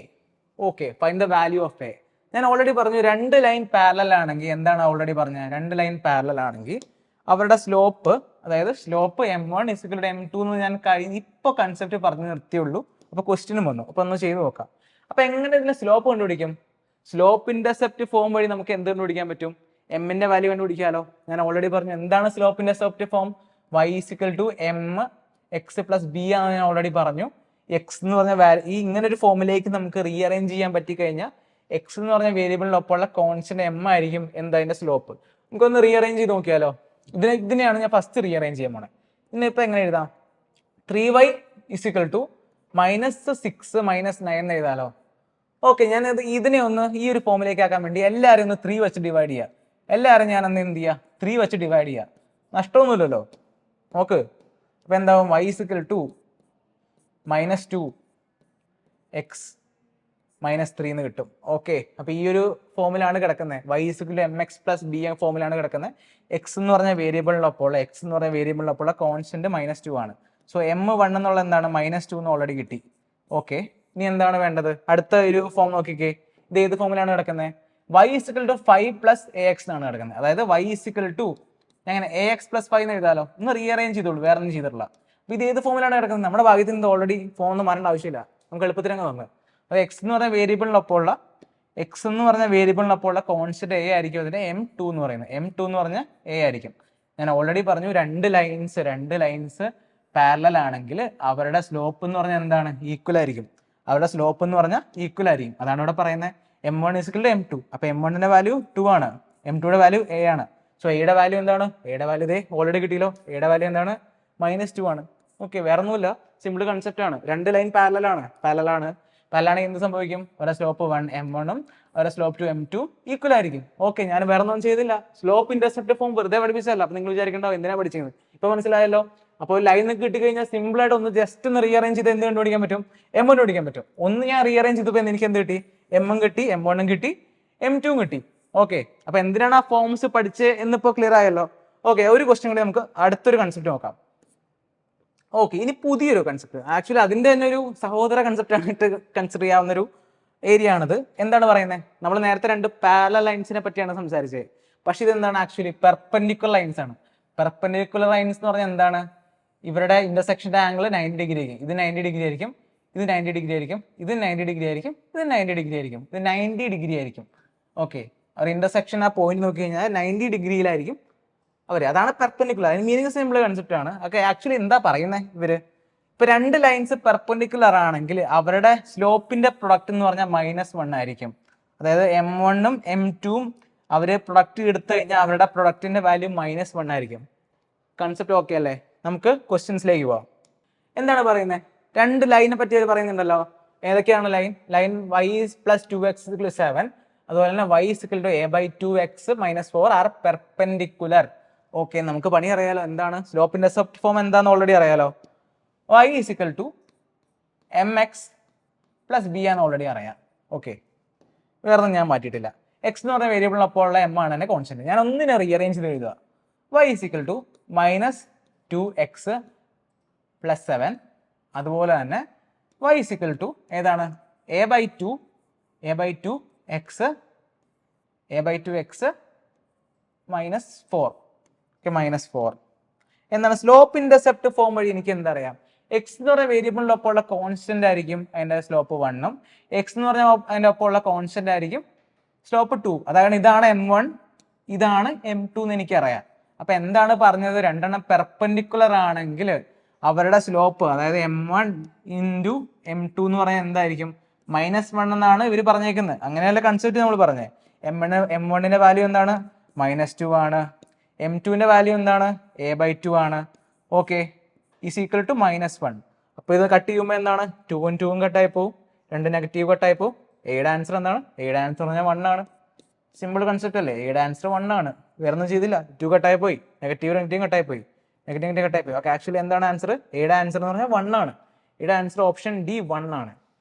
Okay, find the value of a. ഞാൻ ഓൾറെഡി പറഞ്ഞു 2 ലൈൻ പാരലൽ ആണെങ്കിൽ എന്താണ് ഓൾറെഡി പറഞ്ഞത്? 2 ലൈൻ പാരലൽ ആണെങ്കിൽ അവരുടെ സ്ലോപ്പ്, അതായത് സ്ലോപ്പ് m1 = m2 എന്ന് ഞാൻ ഇപ്പോൾ കൺസെപ്റ്റ് പറഞ്ഞു നിർത്തിയുള്ളൂ. അപ്പൊ ക്വസ്റ്റ്യനും വന്നു. അപ്പൊ ഒന്ന് ചെയ്ത് നോക്കാം. അപ്പൊ എങ്ങനെ ഇതിന്റെ സ്ലോപ്പ് കണ്ടുപിടിക്കും? സ്ലോപ്പ് ഇന്റർസെപ്റ്റ് ഫോം വഴി നമുക്ക് എന്ത് കണ്ടുപിടിക്കാൻ പറ്റും? എമ്മിന്റെ വാല്യൂ കണ്ടുപിടിക്കാലോ. ഞാൻ ഓൾറെഡി പറഞ്ഞു എന്താണ് slope intercept form? y = mx + b ആണെന്ന് ഞാൻ ഓൾറെഡി പറഞ്ഞു. എക്സ് എന്ന് പറഞ്ഞ ഈ ഇങ്ങനെ ഒരു ഫോമിലേക്ക് നമുക്ക് റീഅറേഞ്ച് ചെയ്യാൻ പറ്റി കഴിഞ്ഞാൽ എക്സ് എന്ന് പറഞ്ഞ വേരിയബിളിനൊപ്പമുള്ള കോൺസ്റ്റന്റ് എം ആയിരിക്കും എന്താ അതിന്റെ സ്ലോപ്പ്. നമുക്കൊന്ന് റീഅറേഞ്ച് ചെയ്ത് നോക്കിയാലോ. ഇതിനെയാണ് ഞാൻ ഫസ്റ്റ് റീഅറേഞ്ച് ചെയ്യാൻ പോണേ. ഇന്നിപ്പോൾ എങ്ങനെ എഴുതാം? 3y = -6 - 9 എന്ന് എഴുതാലോ. ഓക്കെ, ഞാൻ ഇതിനെ ഒന്ന് ഈ ഒരു ഫോമിലേക്ക് ആക്കാൻ വേണ്ടി എല്ലാവരും ഒന്ന് 3 വെച്ച് ഡിവൈഡ് ചെയ്യുക. എല്ലാവരും ഞാൻ ഒന്ന് എന്ത് ചെയ്യുക? 3 വെച്ച് ഡിവൈഡ് ചെയ്യുക. നഷ്ടമൊന്നുമില്ലല്ലോ. നോക്ക്, അപ്പൊ എന്താവും? y = -2x -3 എന്ന് കിട്ടും. ഓക്കെ, അപ്പൊ ഈ ഒരു ഫോമിലാണ് കിടക്കുന്നത്. y = mx + b ഫോമിലാണ് കിടക്കുന്നത്. എക്സ് എന്ന് പറഞ്ഞ വേരിയബിളിനൊപ്പമുള്ള കോൺസ്റ്റന്റ് -2 ആണ്. സോ m1 എന്നുള്ള എന്താണ്? -2 എന്ന് ഓൾറെഡി കിട്ടി. ഓക്കെ, ഇനി എന്താണ് വേണ്ടത്? അടുത്ത ഒരു ഫോം നോക്കിക്കേ. ഇത് ഏത് ഫോമിലാണ് കിടക്കുന്നത്? y = 5 + ax എന്നാണ് കിടക്കുന്നത്. അതായത് y = അങ്ങനെ ax + 5 എന്ന് എഴുതാലോ. ഒന്ന് റീഅറേഞ്ച് ചെയ്തോളൂ, വേറെ ഒന്നും ചെയ്തിട്ടില്ല. അപ്പൊ ഇത് ഏത് ഫോമിലാണ് കിടക്കുന്നത്? നമ്മുടെ ഭാഗ്യത്തിൽ നിന്ന് ഓൾറെഡി ഫോം ഒന്നും മാറേണ്ട ആവശ്യമില്ല, നമുക്ക് എളുപ്പത്തിൽ അങ്ങ് വന്നത്. അപ്പോൾ എക്സ് എന്ന് പറഞ്ഞ വേരിയബിളിനൊപ്പമുള്ള കോൺസ്റ്റന്റ് എ ആയിരിക്കും അതിന്റെ m2 എന്ന് പറയുന്നത്. m2 എന്ന് പറഞ്ഞാൽ എ ആയിരിക്കും. ഞാൻ ഓൾറെഡി പറഞ്ഞു, രണ്ട് ലൈൻസ് പാരലൽ ആണെങ്കിൽ അവരുടെ സ്ലോപ്പ് എന്ന് പറഞ്ഞാൽ എന്താണ്? ഈക്വൽ ആയിരിക്കും. അതാണ് ഇവിടെ പറയുന്നത്. m1 = m2. അപ്പൊ m1ന്റെ വാല്യൂ 2 ആണ്, m2യുടെ വാല്യൂ a ആണ്. സോ എയുടെ വാല്യൂ എന്താണ്? എയുടെ വാല്യൂ ഇതേ ഓൾറെഡി കിട്ടിയല്ലോ. എയുടെ വാല്യൂ എന്താണ്? -2 ആണ്. ഓക്കെ, വേറെ ഒന്നുമില്ല, സിമ്പിൾ കൺസെപ്റ്റ് ആണ്. രണ്ട് ലൈൻ പാരലലാണ് എന്ത് സംഭവിക്കും? അവരുടെ സ്ലോപ്പ് 1 m1ഉം അവരുടെ സ്ലോപ്പ് 2 m2 ഈക്വൽ ആയിരിക്കും. ഓക്കെ, ഞാൻ വേറെ ഒന്നും ചെയ്തില്ല, സ്ലോപ്പ് ഇന്റർസെപ്റ്റ് ഫോം വെറുതെ പഠിപ്പിച്ചതല്ല. അപ്പൊ നിങ്ങൾ വിചാരിക്കണ്ടോ എന്തിനാ പഠിച്ചത്? ഇപ്പൊ മനസ്സിലായല്ലോ. അപ്പോൾ ലൈൻ കിട്ടി കഴിഞ്ഞാൽ സിമ്പിൾ ആയിട്ട് ഒന്ന് ജസ്റ്റ് ഒന്ന് റീഅറേഞ്ച് ചെയ്ത് എന്ത് കണ്ടുപിടിക്കാൻ പറ്റും? m1 കണ്ടുപിടിക്കാൻ പറ്റും. ഒന്ന് ഞാൻ റീഅറേഞ്ച് ചെയ്തപ്പോൾ എനിക്ക് എന്ത് കിട്ടി? m1 കിട്ടി, m1 കിട്ടി, m2 കിട്ടി. ഓക്കെ, അപ്പൊ എന്തിനാണ് ആ ഫോംസ് പഠിച്ചത് എന്നിപ്പോ ക്ലിയർ ആയല്ലോ. ഓക്കെ, ഒരു ക്വസ്റ്റ്യൻ കൂടി നമുക്ക് അടുത്തൊരു കൺസെപ്റ്റ് നോക്കാം. ഓക്കെ, ഇനി പുതിയൊരു കൺസെപ്റ്റ്, ആക്ച്വലി അതിന്റെ തന്നെ ഒരു സഹോദര കൺസെപ്റ്റ് ആയിട്ട് കൺസിഡർ ചെയ്യാവുന്ന ഒരു ഏരിയ ആണിത്. എന്താണ് പറയുന്നത്? നമ്മൾ നേരത്തെ രണ്ട് പാരലൽ ലൈൻസിനെ പറ്റിയാണ് സംസാരിച്ചത്. പക്ഷെ ഇതെന്താണ്? ആക്ച്വലി പെർപെൻഡിക്കുലർ ലൈൻസ് ആണ്. പെർപെൻഡിക്കുലർ ലൈൻസ് എന്ന് പറഞ്ഞാൽ എന്താണ്? ഇവരുടെ ഇന്റർസെക്ഷന്റെ ആംഗിൾ 90 ഡിഗ്രി ആയിരിക്കും. ഇത് 90 ഡിഗ്രി ആയിരിക്കും, ഇത് 90 ഡിഗ്രി ആയിരിക്കും, ഇത് 90 ഡിഗ്രി ആയിരിക്കും, ഇത് 90 ഡിഗ്രി ആയിരിക്കും, ഇത് 90 ഡിഗ്രി ആയിരിക്കും. ഓക്കെ, അവർ ഇന്റർസെക്ഷൻ ആ പോയിന്റ് നോക്കി കഴിഞ്ഞാൽ 90 ഡിഗ്രിയിലായിരിക്കും അവർ. അതാണ് പെർപെൻഡിക്കുലർ. അതിന് മീനിങ് സിമ്പിൾ കൺസെപ്റ്റ് ആണ്. ഓക്കെ, ആക്ച്വലി എന്താ പറയുന്നത് ഇവര്? ഇപ്പൊ രണ്ട് ലൈൻസ് പെർപെൻഡിക്കുലർ ആണെങ്കിൽ അവരുടെ സ്ലോപ്പിന്റെ പ്രൊഡക്റ്റ് എന്ന് പറഞ്ഞാൽ -1 ആയിരിക്കും. അതായത് m1ഉം m2ഉം അവര് പ്രൊഡക്റ്റ് എടുത്തു കഴിഞ്ഞാൽ അവരുടെ പ്രൊഡക്റ്റിന്റെ വാല്യൂ -1 ആയിരിക്കും. കൺസെപ്റ്റ് ഓക്കെ അല്ലേ? നമുക്ക് ക്വസ്റ്റ്യൻസിലേക്ക് പോവാം. എന്താണ് പറയുന്നത്? രണ്ട് ലൈനെ പറ്റി അവർ പറയുന്നുണ്ടല്ലോ. ഏതൊക്കെയാണ് ലൈൻ? y + 2x = 7, അതുപോലെ തന്നെ y = a/2x - 4 are perpendicular. Okay, നമുക്ക് പണി അറിയാലോ. എന്താണ് സ്ലോപ്പ് ഇന്റർസെപ്റ്റ് ഫോം? എന്താണെന്ന് ഓൾറെഡി അറിയാലോ. y = mx + b ആണ് ഓൾറെഡി അറിയാം. ഓക്കെ, വേറെ ഒന്നും ഞാൻ മാറ്റിയിട്ടില്ല. എക്സ് എന്ന് പറഞ്ഞ വേരിയബിളിനൊപ്പമുള്ള m ആണ് എന്നെ കോൺസ്റ്റന്റ്. ഞാൻ ഒന്നിനെ റീഅറേഞ്ച് ചെയ്ത് എഴുതുക. y = -2x + 7, അതുപോലെ തന്നെ y = ഏതാണ്? a/2x -4. -4 എന്താണ് സ്ലോപ്പ് ഇന്റർസെപ്റ്റ് ഫോം വഴി എനിക്ക് എന്തറിയാം? എക്സ് എന്ന് പറഞ്ഞ വേരിയബിളിനൊപ്പമുള്ള കോൺസ്റ്റന്റ് ആയിരിക്കും അതിന്റെ സ്ലോപ്പ് 1ഉം, എക്സ് എന്ന് പറഞ്ഞ അതിന്റെ ഒപ്പമുള്ള കോൺസ്റ്റന്റ് ആയിരിക്കും സ്ലോപ്പ് 2. അതാണ് ഇതാണ് m1, ഇതാണ് m2 എന്ന് എനിക്കറിയാം. അപ്പൊ എന്താണ് പറഞ്ഞത്? രണ്ടെണ്ണം പെർപെൻഡിക്കുലർ ആണെങ്കിൽ അവരുടെ സ്ലോപ്പ്, അതായത് m1 × m2 എന്ന് പറഞ്ഞാൽ എന്തായിരിക്കും? -1 എന്നാണ് ഇവർ പറഞ്ഞേക്കുന്നത്. അങ്ങനെയല്ല കൺസെപ്റ്റ് നമ്മൾ പറഞ്ഞത്. m1ന്റെ വാല്യൂ എന്താണ്? -2 ആണ്. m2ന്റെ വാല്യൂ എന്താണ്? a/2 ആണ്. Okay, is equal to -1. അപ്പോൾ ഇത് കട്ട് ചെയ്യുമ്പോൾ എന്താണ്? 2ഉം 2ഉം കട്ടായി പോകും, രണ്ട് നെഗറ്റീവ് കട്ടായി പോകും. എയുടെ ആൻസർ എന്താണ്? എയുടെ ആൻസർ പറഞ്ഞാൽ 1 ആണ്. സിമ്പിൾ കൺസെപ്റ്റ് അല്ലേ? എയുടെ ആൻസർ 1 ആണ്. വേറെ ഒന്നും ചെയ്തില്ല. 2 കട്ടായി പോയി, നെഗറ്റീവ് കട്ടായി പോയി. ഓക്കെ, ആക്ച്വലി എന്താണ് ആൻസർ? എയുടെ ആൻസർ എന്ന് പറഞ്ഞാൽ 1 ആണ്. എയുടെ ആൻസർ ഓപ്ഷൻ ഡി 1 ആണ്.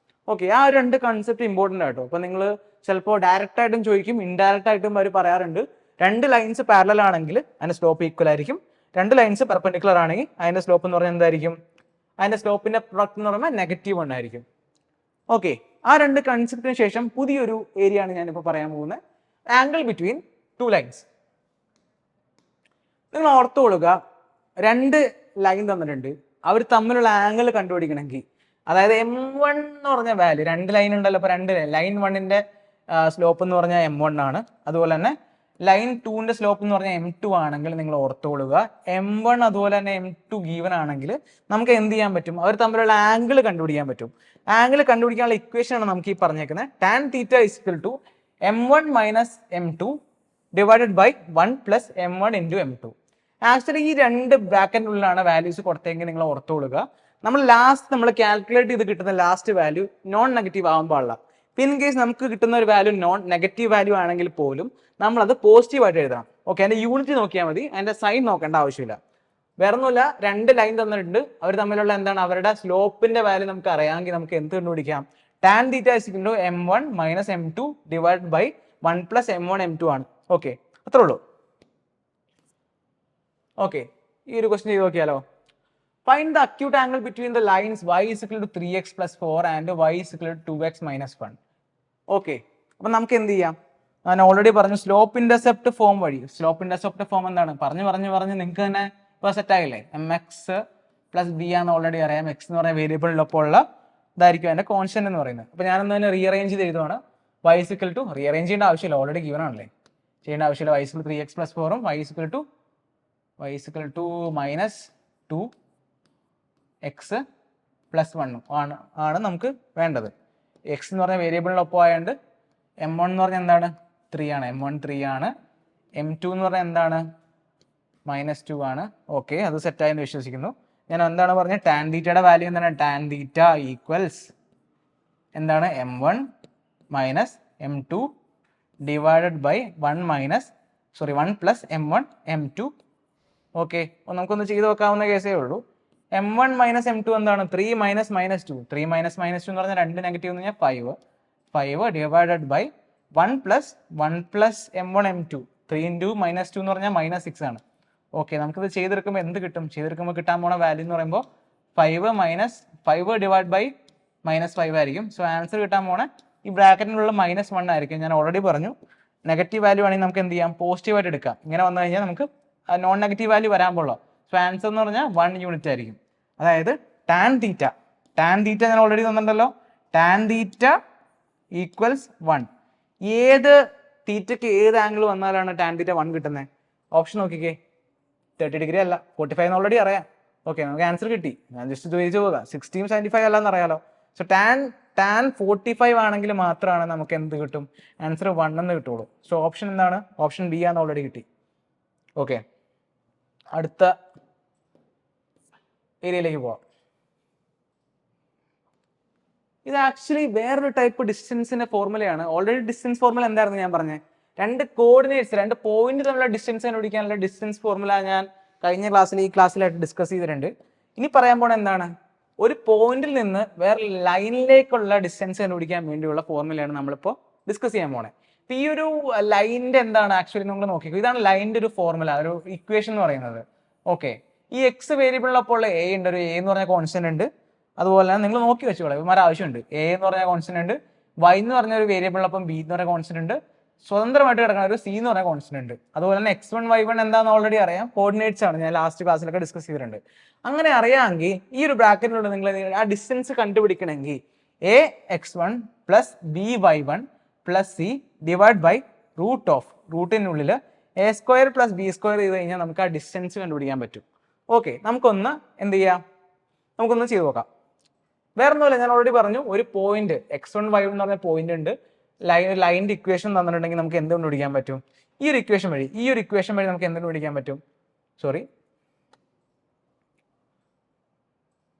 ഓക്കെ, ആ രണ്ട് കൺസെപ്റ്റ് ഇമ്പോർട്ടൻ്റ് ആട്ടോ. അപ്പോൾ നിങ്ങൾ ചിലപ്പോൾ ഡയറക്റ്റ് ആയിട്ടും ചോദിക്കും, ഇൻഡയറക്റ്റ് ആയിട്ടും അവർ പറയാറുണ്ട്. രണ്ട് ലൈൻസ് പാരലൽ ആണെങ്കിൽ അതിന്റെ സ്ലോപ്പ് ഈക്വൽ ആയിരിക്കും. രണ്ട് ലൈൻസ് പെർപെൻഡിക്കുലർ ആണെങ്കിൽ അതിന്റെ സ്ലോപ്പ് എന്ന് പറഞ്ഞാൽ എന്തായിരിക്കും? അതിന്റെ സ്ലോപ്പിന്റെ പ്രൊഡക്റ്റ് എന്ന് പറയുമ്പോൾ -1 ആയിരിക്കും. ഓക്കെ, ആ രണ്ട് കൺസെപ്റ്റിന് ശേഷം പുതിയൊരു ഏരിയ ആണ് ഞാനിപ്പോൾ പറയാൻ പോകുന്നത്. Angle between two lines. നിങ്ങൾ ഓർത്തു കൊടുക്കുക, രണ്ട് ലൈൻ തന്നിട്ടുണ്ട്, അവർ തമ്മിലുള്ള ആംഗിൾ കണ്ടുപിടിക്കണമെങ്കിൽ, അതായത് m1 എന്ന് പറഞ്ഞ വാല്യൂ, രണ്ട് ലൈൻ ഉണ്ടല്ലോ. അപ്പോൾ രണ്ട് ലൈൻ 1ന്റെ സ്ലോപ്പ് എന്ന് പറഞ്ഞാൽ m1 ആണ്. അതുപോലെ തന്നെ ലൈൻ 2ന്റെ സ്ലോപ്പ് എന്ന് പറഞ്ഞാൽ M2 ആണെങ്കിൽ നിങ്ങൾ ഓർത്തോളുക, M1 അതുപോലെ തന്നെ M2 ഗീവൻ ആണെങ്കിൽ നമുക്ക് എന്ത് ചെയ്യാൻ പറ്റും, അവർ തമ്മിലുള്ള ആംഗിൾ കണ്ടുപിടിക്കാൻ പറ്റും. ആംഗിൾ കണ്ടുപിടിക്കാനുള്ള ഇക്വേഷൻ ആണ് നമുക്ക് ഈ പറഞ്ഞേക്കുന്നത്. tan θ is equal to M1 minus M2 divided by 1 plus M1 into M2. Actually ഈ രണ്ട് ബ്രാക്കറ്റിനുള്ളിലാണ് വാല്യൂസ് കൊടുത്തെങ്കിൽ നിങ്ങൾ ഓർത്തോളുക. നമ്മൾ കാൽക്കുലേറ്റ് ചെയ്ത് കിട്ടുന്ന ലാസ്റ്റ് വാല്യൂ നോൺ നെഗറ്റീവ് ആവാൻ പാടില്ല. ഇൻ കേസ് നമുക്ക് കിട്ടുന്ന ഒരു വാല്യൂ നോൺ നെഗറ്റീവ് വാല്യൂ ആണെങ്കിൽ പോലും നമ്മളത് പോസിറ്റീവായിട്ട് എഴുതണം. ഓക്കെ, അതിന്റെ യൂണിറ്റ് നോക്കിയാൽ മതി, അതിന്റെ സൈൻ നോക്കേണ്ട ആവശ്യമില്ല. വേറെ ഒന്നുമില്ല, രണ്ട് ലൈൻ തന്നിട്ടുണ്ട്, അവർ തമ്മിലുള്ള എന്താണ് അവരുടെ സ്ലോപ്പിന്റെ വാല്യൂ നമുക്ക് അറിയാമെങ്കിൽ നമുക്ക് എന്ത് കണ്ടുപിടിക്കാം, tan θ is equal to M1 minus M2 divided by 1 plus M1 M2 ആണ്. ഓക്കെ, അത്രേ ഉള്ളൂ. ഓക്കെ, ഈ ഒരു ക്വസ്റ്റ്യൻ ചെയ്ത് നോക്കിയാലോ. Find the acute angle between the lines y is equal to 3x plus 4 and y is equal to 2x minus 1. Okay, അപ്പം നമുക്ക് എന്ത് ചെയ്യാം, ഞാൻ ഓൾറെഡി പറഞ്ഞു സ്ലോപ്പ് ഇന്റർസെപ്റ്റ് ഫോം വഴി. സ്ലോപ്പ് ഇന്റർസെപ്റ്റ് ഫോം എന്താണ് പറഞ്ഞു നിങ്ങൾക്ക് തന്നെ ഇപ്പോൾ സെറ്റ് ആയില്ലേ, mx പ്ലസ് ബി ആണെന്ന് ഓൾറെഡി അറിയാം. എക്സ് എന്ന് പറയുന്ന വേരിയബിളിലൊപ്പം ഉള്ള ഇതായിരിക്കും അതിന്റെ കോൺസ്റ്റന്റ് എന്ന് പറയുന്നത്. അപ്പോൾ ഞാനൊന്ന് തന്നെ റീഅറേഞ്ച് ചെയ്ത് എഴുതുവാണ്. y is equal to, rearrange ചെയ്യേണ്ട ആവശ്യമില്ല, ഓൾറെഡി ഗിവൻ ആണല്ലേ, ചെയ്യേണ്ട ആവശ്യമില്ല. y is equal to 3x plus 4ഉം y is equal to minus 2x plus 1 ആണ് നമുക്ക് വേണ്ടത്. എക്സ് എന്ന് പറഞ്ഞ വേരിയബിളിനൊപ്പം ആയതുകൊണ്ട് M1 എന്ന് പറഞ്ഞാൽ എന്താണ് 3 ആണ്, M1 3 ആണ്. M2 എന്ന് പറഞ്ഞാൽ എന്താണ് -2 ആണ്. ഓക്കെ, അത് സെറ്റായെന്ന് വിശ്വസിക്കുന്നു. ഞാൻ എന്താണ് പറഞ്ഞത്, tan θയുടെ വാല്യൂ എന്താണ്, tan θ ഈക്വൽസ് എന്താണ് M1 minus M2 divided by 1 plus M1 M2. Okay, നമുക്കൊന്ന് ചെയ്ത് നോക്കാവുന്ന കേസേ ഉള്ളൂ. M1 മൈനസ് M2 എന്താണ് 3 മൈനസ് -2. 3 മൈനസ് -2 എന്ന് പറഞ്ഞാൽ 2 നെഗറ്റീവ് എന്ന് പറഞ്ഞാൽ 5 divided by 1 plus M1 M2. 3 into -2 എന്ന് പറഞ്ഞാൽ -6 ആണ്. ഓക്കെ, നമുക്കിത് ചെയ്തെടുക്കുമ്പോൾ എന്ത് കിട്ടും, ചെയ്തെടുക്കുമ്പോൾ കിട്ടാൻ പോണ വാല്യൂ എന്ന് പറയുമ്പോൾ 5 ഡിവൈഡ് ബൈ -5 ആയിരിക്കും. സോ ആൻസർ കിട്ടാൻ പോണ ഈ ബ്രാക്കറ്റിനുള്ള -1 ആയിരിക്കും. ഞാൻ ഓൾറെഡി പറഞ്ഞു നെഗറ്റീവ് വാല്യൂ ആണെങ്കിൽ നമുക്ക് എന്ത് ചെയ്യാം, പോസിറ്റീവായിട്ട് എടുക്കാം. ഇങ്ങനെ വന്നു കഴിഞ്ഞാൽ നമുക്ക് നോൺ നെഗറ്റീവ് വാല്യൂ വരാൻ പോളോ. സോ ആൻസർ എന്ന് പറഞ്ഞാൽ 1 യൂണിറ്റ് ആയിരിക്കും. അതായത് tan θ ഞാൻ ഓൾറെഡി തന്നിട്ടുണ്ടല്ലോ, tan θ ഈക്വൽസ് 1. ഏത് തീറ്റയ്ക്ക് ഏത് ആംഗിൾ വന്നാലാണ് tan θ 1 കിട്ടുന്നത്? ഓപ്ഷൻ നോക്കിക്കേ, 30 ഡിഗ്രി അല്ല, 45 ഓൾറെഡി അറിയാം. ഓക്കെ, നമുക്ക് ആൻസർ കിട്ടി. ഞാൻ ജസ്റ്റ് ചോദിച്ചു പോകാം, 60 75 അല്ലാന്ന് അറിയാലോ. സോ tan 45 ആണെങ്കിൽ മാത്രമാണ് നമുക്ക് എന്ത് കിട്ടും, ആൻസർ 1 എന്ന് കിട്ടുള്ളൂ. സോ ഓപ്ഷൻ എന്താണ്, ഓപ്ഷൻ ബി ആണെന്ന് ഓൾറെഡി കിട്ടി. ഓക്കെ, അടുത്ത ഏരിയയിലേക്ക് പോവാം. ഇത് ആക്ച്വലി വേറൊരു ടൈപ്പ് ഡിസ്റ്റൻസിന്റെ ഫോർമുലയാണ്. ഓൾറെഡി ഡിസ്റ്റൻസ് ഫോർമുല എന്തായിരുന്നു ഞാൻ പറഞ്ഞത്, രണ്ട് കോർഡിനേറ്റ്സ്, രണ്ട് പോയിന്റ് തമ്മിലുള്ള ഡിസ്റ്റൻസ് കണ്ടുപിടിക്കാനുള്ള ഡിസ്റ്റൻസ് ഫോർമുല ഞാൻ കഴിഞ്ഞ ക്ലാസ്സിൽ ഈ ക്ലാസ്സിലായിട്ട് ഡിസ്കസ് ചെയ്തിട്ടുണ്ട്. ഇനി പറയാൻ പോണ എന്താണ്, ഒരു പോയിന്റിൽ നിന്ന് വേറെ ലൈനിലേക്കുള്ള ഡിസ്റ്റൻസ് കണ്ടുപിടിക്കാൻ വേണ്ടിയുള്ള ഫോർമുലയാണ് നമ്മളിപ്പോൾ ഡിസ്കസ് ചെയ്യാൻ പോണേ. അപ്പൊ ഈ ഒരു ലൈനിന്റെ എന്താണ് ആക്ച്വലി നമ്മൾ നോക്കിക്കോ, ഇതാണ് ലൈനിന്റെ ഒരു ഫോർമുല, ഒരു ഇക്വേഷൻ എന്ന് പറയുന്നത്. ഓക്കെ, ഈ എക്സ് വേരിയബിളിനൊപ്പം ഉള്ള എ ഉണ്ട്, ഒരു എ എന്ന് പറഞ്ഞ കോൺസ്റ്റന്റ് ഉണ്ട്. അതുപോലെ തന്നെ നിങ്ങൾ നോക്കി വെച്ചോളാം, ഇവന്മാർ ആവശ്യമുണ്ട്. എ എന്ന് പറഞ്ഞ കോൺസ്റ്റന്റ് ഉണ്ട്, വൈ എന്ന് പറഞ്ഞ ഒരു വേരിയബിളിനൊപ്പം ബി എന്ന് പറഞ്ഞ കോൺസ്റ്റന്റ് ഉണ്ട്, സ്വതന്ത്രമായിട്ട് കിടക്കുന്ന ഒരു സി എന്ന് പറഞ്ഞ കോൺസ്റ്റന്റ് ഉണ്ട്. അതുപോലെ തന്നെ x1 y1 എന്താണെന്ന് ഓൾറെഡി അറിയാം, കോർഡിനേറ്റ്സ് ആണ്, ഞാൻ ലാസ്റ്റ് ക്ലാസ്സിലൊക്കെ ഡിസ്കസ് ചെയ്തിട്ടുണ്ട്. അങ്ങനെ അറിയാമെങ്കിൽ ഈ ഒരു ബ്രാക്കറ്റിലുള്ള നിങ്ങൾ ആ ഡിസ്റ്റൻസ് കണ്ടുപിടിക്കണമെങ്കിൽ ax1 plus by1 plus C divide by റൂട്ടിനുള്ളിൽ a² പ്ലസ് b² ചെയ്ത് കഴിഞ്ഞാൽ നമുക്ക് ആ ഡിസ്റ്റൻസ് കണ്ടുപിടിക്കാൻ പറ്റും. ഓക്കെ, നമുക്കൊന്ന് എന്ത് ചെയ്യാം, നമുക്കൊന്ന് ചെയ്ത് നോക്കാം. വേറെ ഒന്നുമില്ല, ഞാൻ ഓൾറെഡി പറഞ്ഞു, ഒരു പോയിന്റ് x1 y1 എന്ന് പറഞ്ഞ പോയിന്റ് ഉണ്ട്. ലൈനിന്റെ ഇക്വേഷൻ തന്നിട്ടുണ്ടെങ്കിൽ നമുക്ക് എന്ത് കണ്ടുപിടിക്കാൻ പറ്റും, ഈ ഒരു ഇക്വേഷൻ വഴി നമുക്ക് എന്ത് കണ്ടുപിടിക്കാൻ പറ്റും,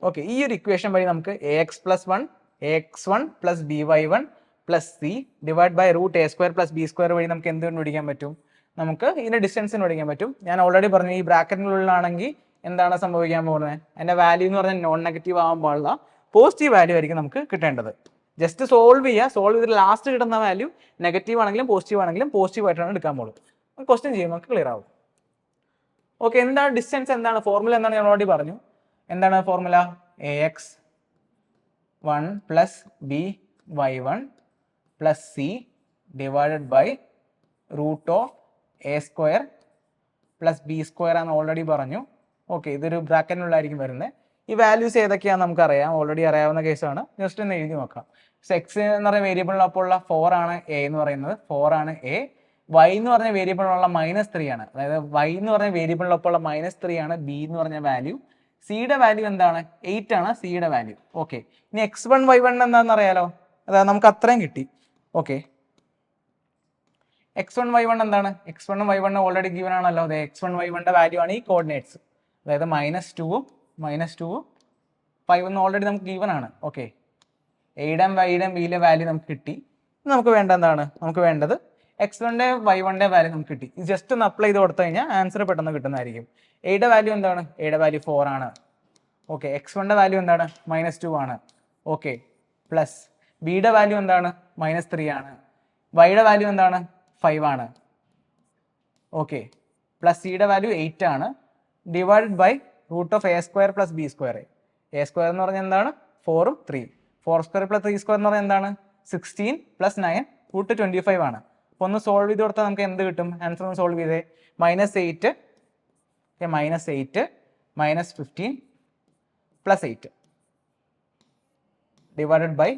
ഓക്കെ, ഈ ഒരു ഇക്വേഷൻ വഴി നമുക്ക് ax1 plus by1 plus C divide by √a² plus b² വഴി നമുക്ക് എന്ത് കണ്ടുപിടിക്കാൻ പറ്റും, നമുക്ക് ഇതിന്റെ ഡിസ്റ്റൻസ് കണ്ടുപിടിക്കാൻ പറ്റും. ഞാൻ ഓൾറെഡി പറഞ്ഞു, ഈ ബ്രാക്കറ്റിനുള്ളിലാണെങ്കിൽ എന്താണ് സംഭവിക്കാൻ പോകുന്നത്, അതിന്റെ വാല്യൂ എന്ന് പറഞ്ഞാൽ നോൺ നെഗറ്റീവ് ആവാൻ പാടില്ല, പോസിറ്റീവ് വാല്യൂ ആയിരിക്കും നമുക്ക് കിട്ടേണ്ടത്. ജസ്റ്റ് സോൾവ് ചെയ്തിട്ട് ലാസ്റ്റ് കിട്ടുന്ന വാല്യൂ നെഗറ്റീവ് ആണെങ്കിലും പോസിറ്റീവ് ആയിട്ടാണ് എടുക്കാൻ പോകുന്നത്. ക്വസ്റ്റ്യൻ ചെയ്യുമ്പോൾ നമുക്ക് ക്ലിയർ ആവും. ഓക്കെ, എന്താണ് ഡിസ്റ്റൻസ്, എന്താണ് ഫോർമുല, എന്താണ് ഞാൻ ഓൾറെഡി പറഞ്ഞു. എന്താണ് formula, ax1 plus by1 plus C divided by √a² plus b² ആണ് ഓൾറെഡി പറഞ്ഞു. ഓക്കെ, ഇതൊരു ബ്രാക്കറ്റിനുള്ളായിരിക്കും വരുന്നത്. ഈ വാല്യൂസ് ഏതൊക്കെയാണെന്ന് നമുക്കറിയാം, ഓൾറെഡി അറിയാവുന്ന കേസാണ്. ജസ്റ്റ് ഒന്ന് എഴുതി നോക്കാം. എക്സ് എന്ന് പറയുന്ന വേരിയബിളിനൊപ്പം ഉള്ള 4 ആണ് എ എന്ന് പറയുന്നത്, 4 ആണ് എ. വൈ എന്ന് പറഞ്ഞ വേരിയബിളിലുള്ള -3 ആണ്. അതായത് വൈ എന്ന് പറഞ്ഞ വേരിയബിളിലൊപ്പമുള്ള -3 ആണ് ബി എന്ന് പറഞ്ഞ വാല്യൂ. സിയുടെ വാല്യൂ എന്താണ്? 8 ആണ് സിയുടെ വാല്യൂ. ഓക്കെ, ഇനി x1 y1 എന്താണെന്ന് അറിയാലോ, അതായത് നമുക്ക് അത്രയും കിട്ടി. ഓക്കെ, x1 y1 എന്താണ്? x1 y1 ഓൾറെഡി ഗീവൻ ആണല്ലോ. അതെ, x1 y1ന്റെ വാല്യൂ ആണ് ഈ കോർഡിനേറ്റ്സ്. അതായത് -2 5 ഓൾറെഡി നമുക്ക് ഗീവൻ ആണ്. ഓക്കെ, എയുടെയും വൈയുടെയും ബിയിലെ വാല്യൂ നമുക്ക് കിട്ടി. നമുക്ക് വേണ്ട എന്താണ്? നമുക്ക് വേണ്ടത് x1ന്റെ y1ന്റെ വാല്യൂ നമുക്ക് കിട്ടി. ഇത് ജസ്റ്റ് ഒന്ന് അപ്ലൈ ചെയ്ത് കൊടുത്തു കഴിഞ്ഞാൽ ആൻസർ പെട്ടെന്ന് കിട്ടുന്നതായിരിക്കും. എയുടെ വാല്യൂ എന്താണ്? എയുടെ വാല്യൂ 4 ആണ്. ഓക്കെ, x1ന്റെ വാല്യൂ എന്താണ്? -2 ആണ്. ഓക്കെ, പ്ലസ് ബിയുടെ വാല്യൂ എന്താണ്? -3 ആണ്. വൈയുടെ വാല്യൂ എന്താണ്? 5 ആണ്. ഓക്കെ, പ്ലസ് സിയുടെ വാല്യൂ 8 ആണ്. Divided by √(a² + b²). a² എന്ന് പറഞ്ഞാൽ എന്താണ്? 4ഉം 3. 4² + 3² എന്ന് പറഞ്ഞാൽ എന്താണ്? 16 + 9 √25 ആണ്. അപ്പോൾ ഒന്ന് സോൾവ് ചെയ്ത് കൊടുത്താൽ നമുക്ക് എന്ത് കിട്ടും? ആൻസർ ഒന്ന് സോൾവ് ചെയ്തേ. -8 -15 + 8 ഡിവൈഡഡ് ബൈ